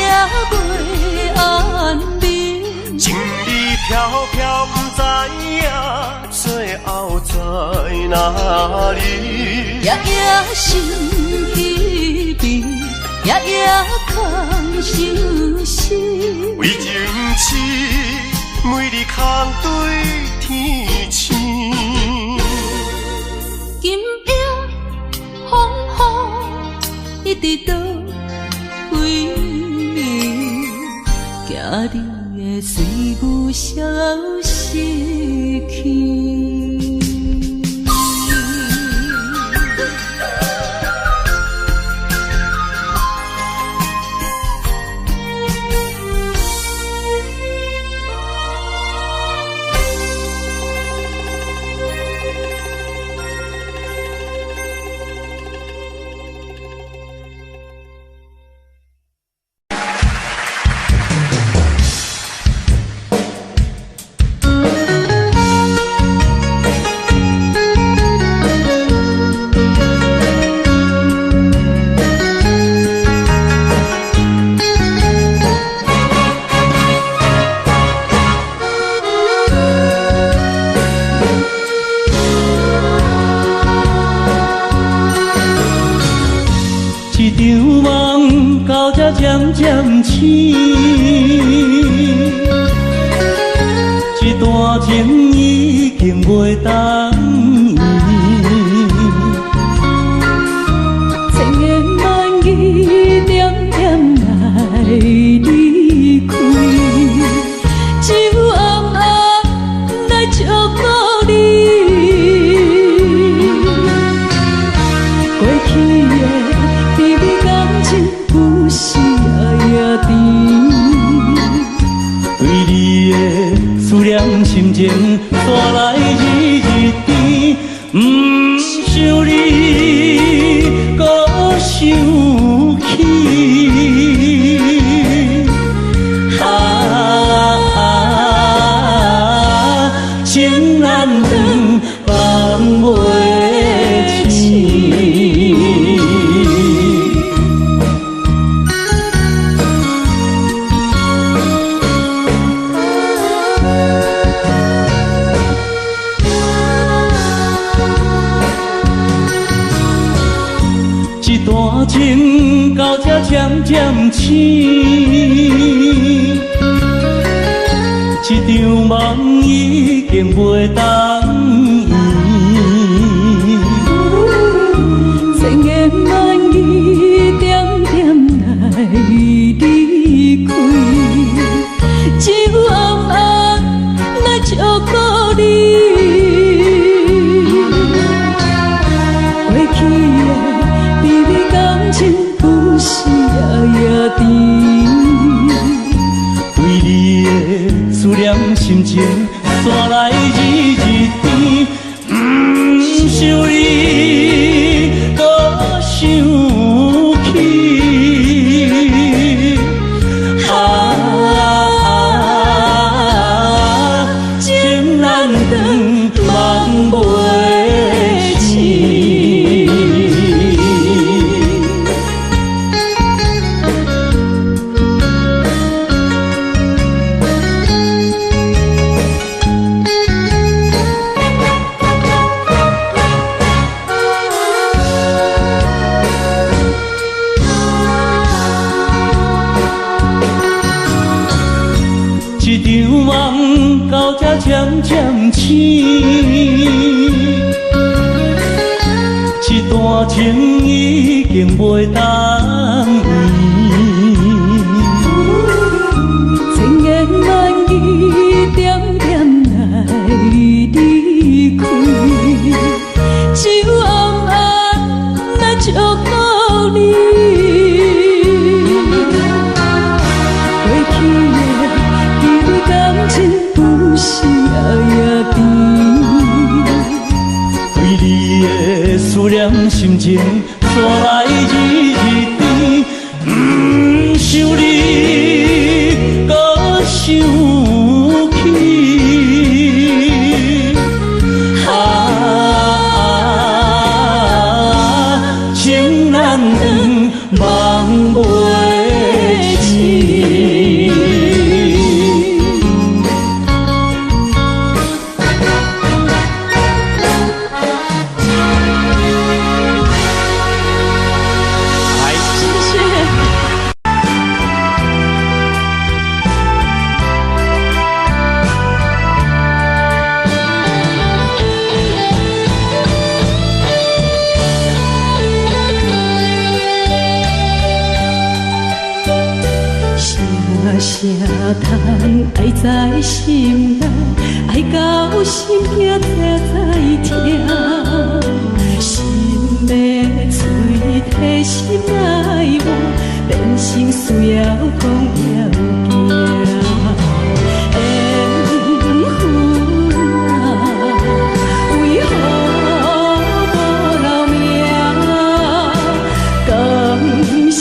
袂安眠。情意飘飘，不知影最后在哪里。夜夜心稀微，夜夜空相思。为情痴，每日空对天星。今夜风雨一直到位，惊你的随舞消失去。渐渐醒，这段情已经袂当依，千言万语点点来离开，只有暗暗来祝福你。过去的甜蜜感情故事。对你的思念心情带来日日甜，不想你搁想起。情难断，放袂清。段情到这渐渐醒，这场梦已经袂当依，千言万语点点来离开，只有暗暗来祝福你。过去的情故事夜夜甜，对你的思念心情带来日日甜，不想你搁想起。情难断，梦袂清。一场梦到这渐渐醒，一段情已经袂当圆。千言万语点点来离开，只有暗暗来祝福你。过去的彼此感情有时也甜，为你的思念心情带来日甜，不想你搁想起。情难断，梦袂醒。啥通爱在心内，爱到心惊痛在疼，心要碎体心爱我，变成需要讲要行。缘分啊，为何无留名？敢是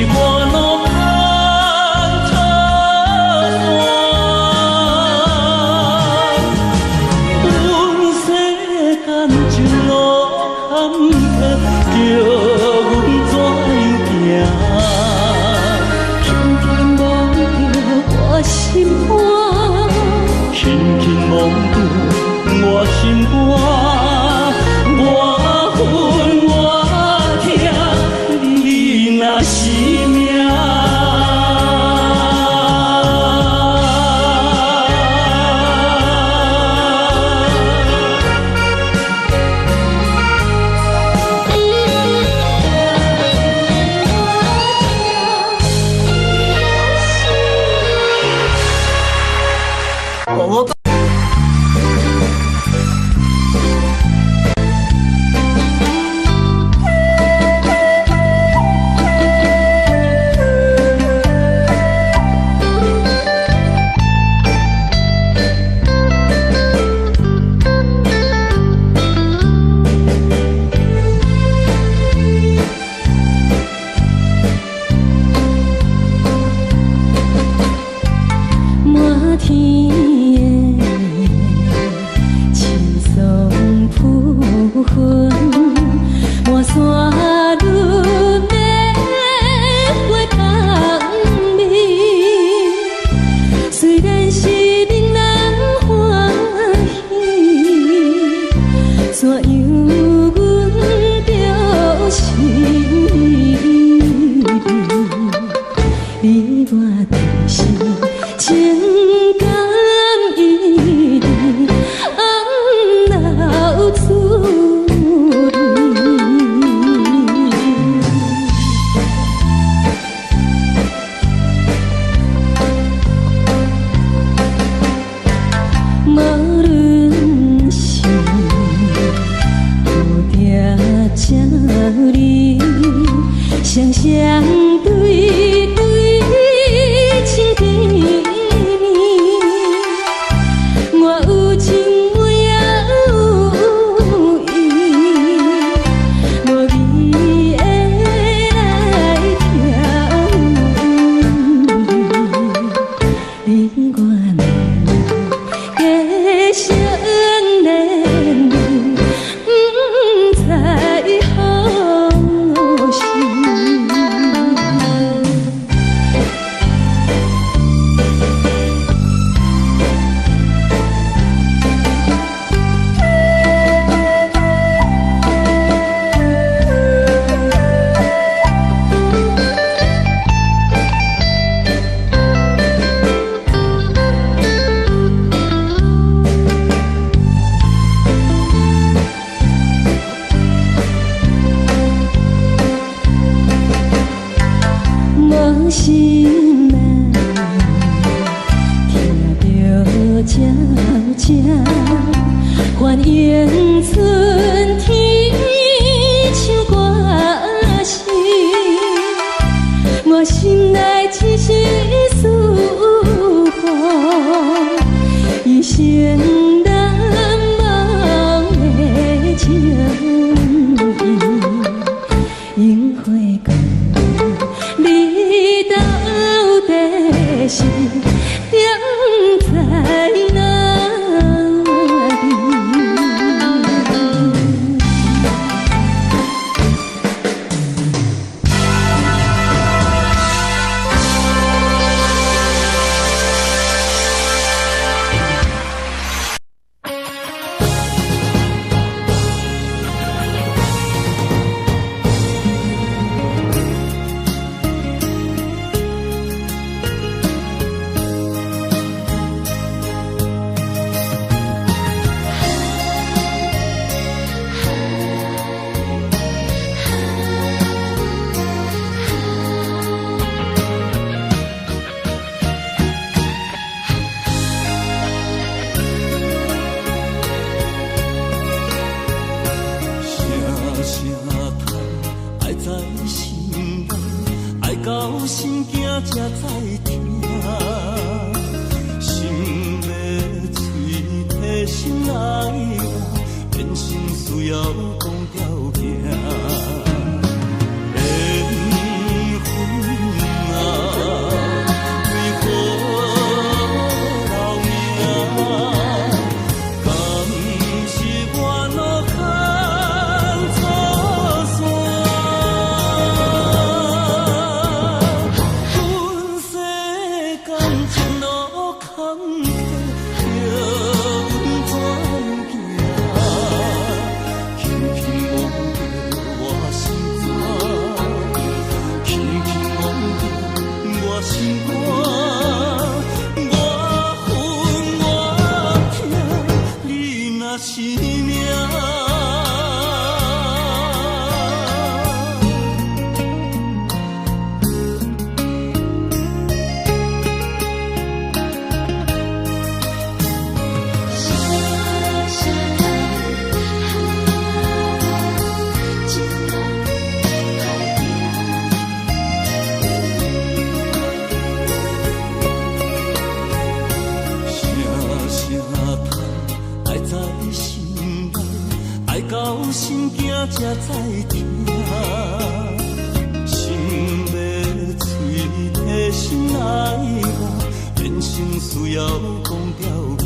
我脑牵错？阮着心你我就是情感一定红流出无论是有定这里双双对对情甜蜜，我有情我也有意，无味的来调你我恋加成恋人，不知何时。无心难，听着悄悄幻影春天唱歌声，我心内只是思慕，一生难忘的情意，樱花光。你到底是踮在哪里？到心惊才知听，心要嘴替心爱我，变心需要讲条件。缘分啊，为何留命？敢是我路坎错线？是命。到心惊才知听，心要嘴替心爱我，变成需要讲条件。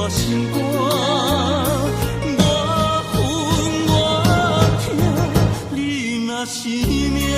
心肝，我恨我痛，你若是命。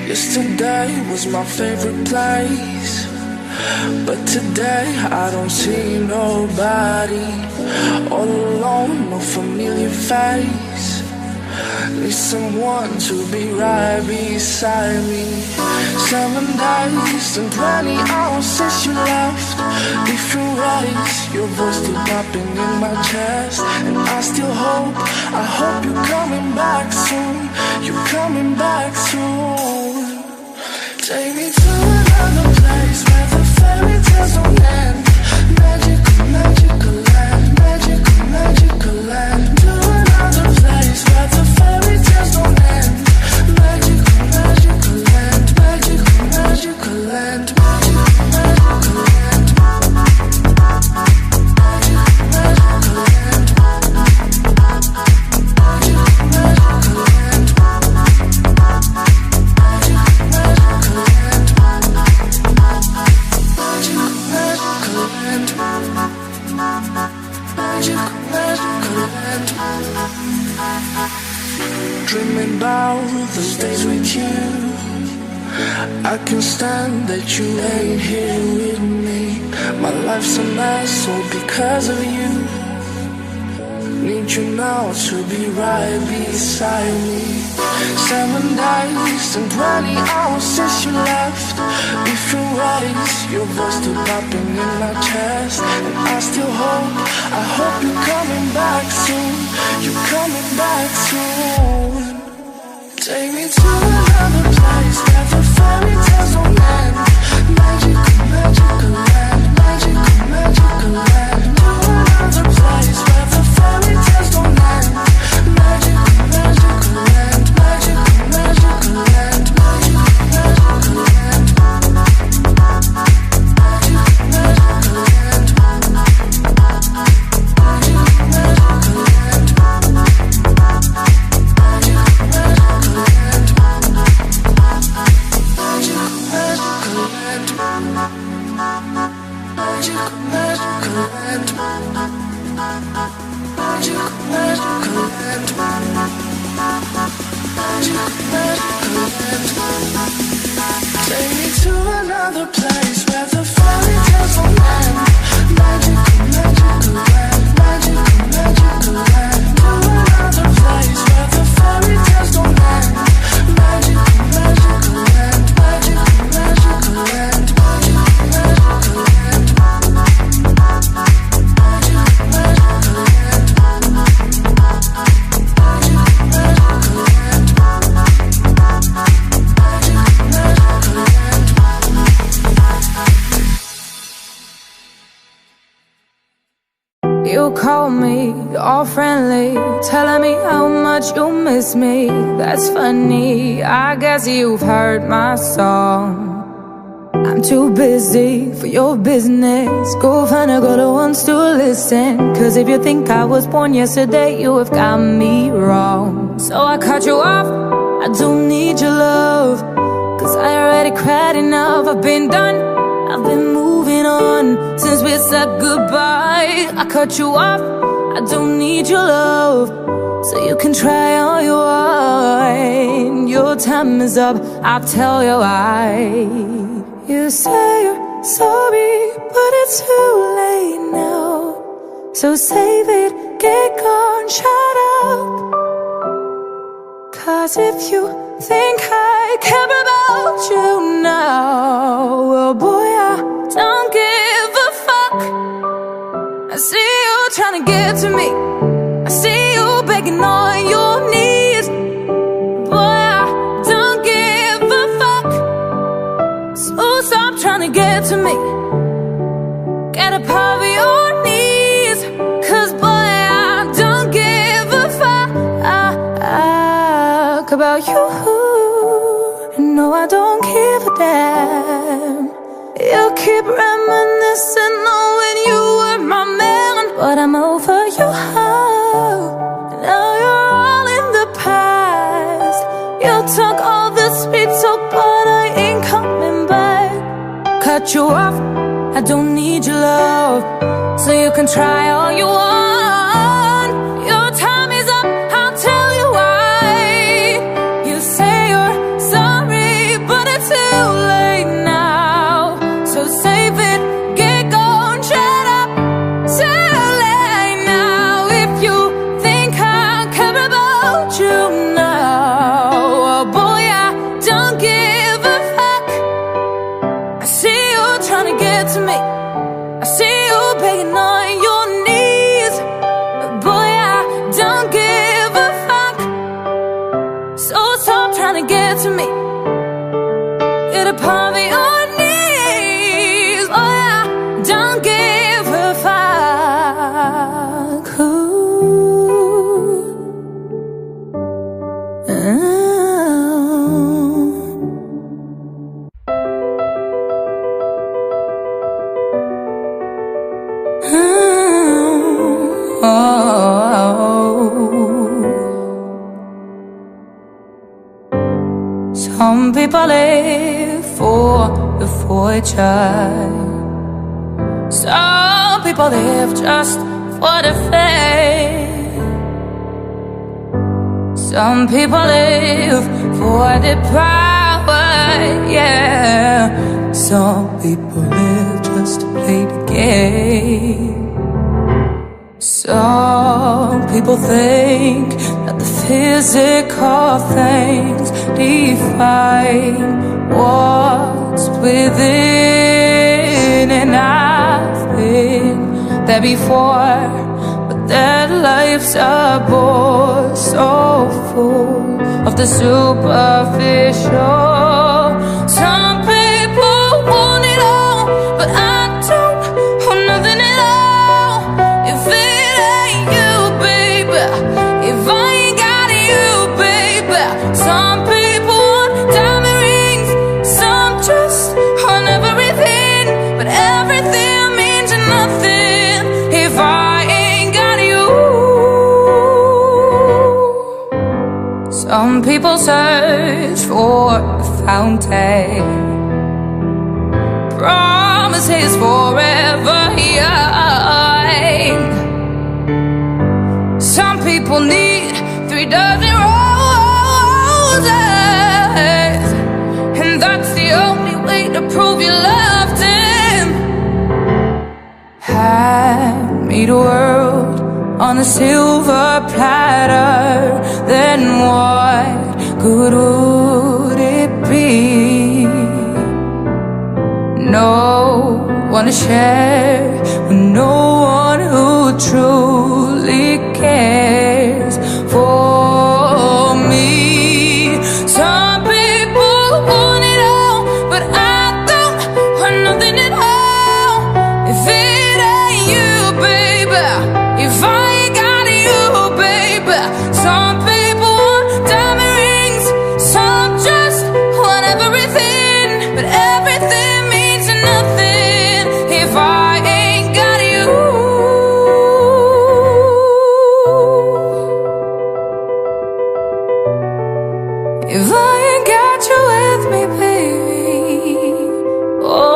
Yesterday was my favorite place, but today I don't see nobody. All alone, no familiar face. Need someone to be right beside me. 7 days and 20 hours since you left. Different ways, your voice still popping in my chest. And I still hope, I hope you're coming back soon. You're coming back soon. Take me to another place where the fairy tales don't end. Magical, magical land, magical, magical land. To another place where the fairy tales don't end. Magical, magical land, magical, magical land, magical, magical land. Magical, magical land. Magical, magical land. Dreaming about those days with you. I can't stand that you ain't here with me. My life's a mess all because of you. Need you now to be right beside me. 7 days and 20 hours since you left. Different ways, your voice still popping in my chest. And I still hope, I hope you're coming back soon. You're coming back soon. Take me to another place where the fairy tales don't end. Magical, magical land, magical, magical land. To another place where the fairy tales don't end. Magical, magical land, magical, magical land, magical, magical land. Magical, magical land. Magical, magical land. Take me to another place where the fairy tales don't end. Magical, magical land, magical, magical land. To another place where the fairy tales don't end. Magical, magical land, magical, magical land, magical, magical land. Magical, magical land. Magical, magical land. You call me all friendly, telling me how much you miss me. That's funny, I guess you've heard my song. I'm too busy for your business. Go find a girl who wants to listen. Cause if you think I was born yesterday, you have got me wrong. So I cut you off, I don't need your love. Cause I already cried enough, I've been done, I've been moving on since we said goodbye. I cut you off, I don't need your love. So you can try all you want. Your time is up, I'll tell you why. You say you're sorry, but it's too late now. So save it, get gone, shut up. Cause if you think I care about you now, well boy, I don't give a fuck. I see you trying to get to me, I see you begging on your knees. Boy, I don't give a fuck. So stop trying to get to me, get up off your knees. Cause boy, I don't give a fuck about you. No, I don't give a damn. You keep reminiscing on when you were my man, but I'm over you. Now you're all in the past. You took all the sweet talk, but I ain't coming back. Cut you off, I don't need your love. So you can try all you want. Your time is up, I'll tell you why. You say you're sorry, but it's too late now. So save it, get gone, shut up. Too late now. If you think I care about you now, oh boy, I don't give a fuck. I see you trying to get to me, I see you begging on your knees. But boy, I don't give a fuck. So stop trying to get to me, get up on your knees. Boy, I don't give a fuck. Ooh. Some people live for the fortune. Some people live just for the fame. Some people live for the power, yeah. Some people live just to play the game. Some people think that the physical things define what's within. And I've been there before, but their lives are bored, so full of the superficial. Some people want it all, but I don't want nothing at all. If it ain't you, baby, if I ain't got you, baby. Some people want diamond rings, some just want everything, but everything means nothing if I ain't got you. Some people search for a fountain, promises forever young. Some people need 3 dozen roses, and that's the only way to prove you loved him. Hand me the world on a silver platter, then what good would it be? No one to share with no one who truly cares for me. Some people want it all, but I don't want nothing at all. If it ain't you, baby, if I ain't got you, baby. Some people want diamond rings, some just want everything, but everything means if I ain't got you with me, baby. Oh.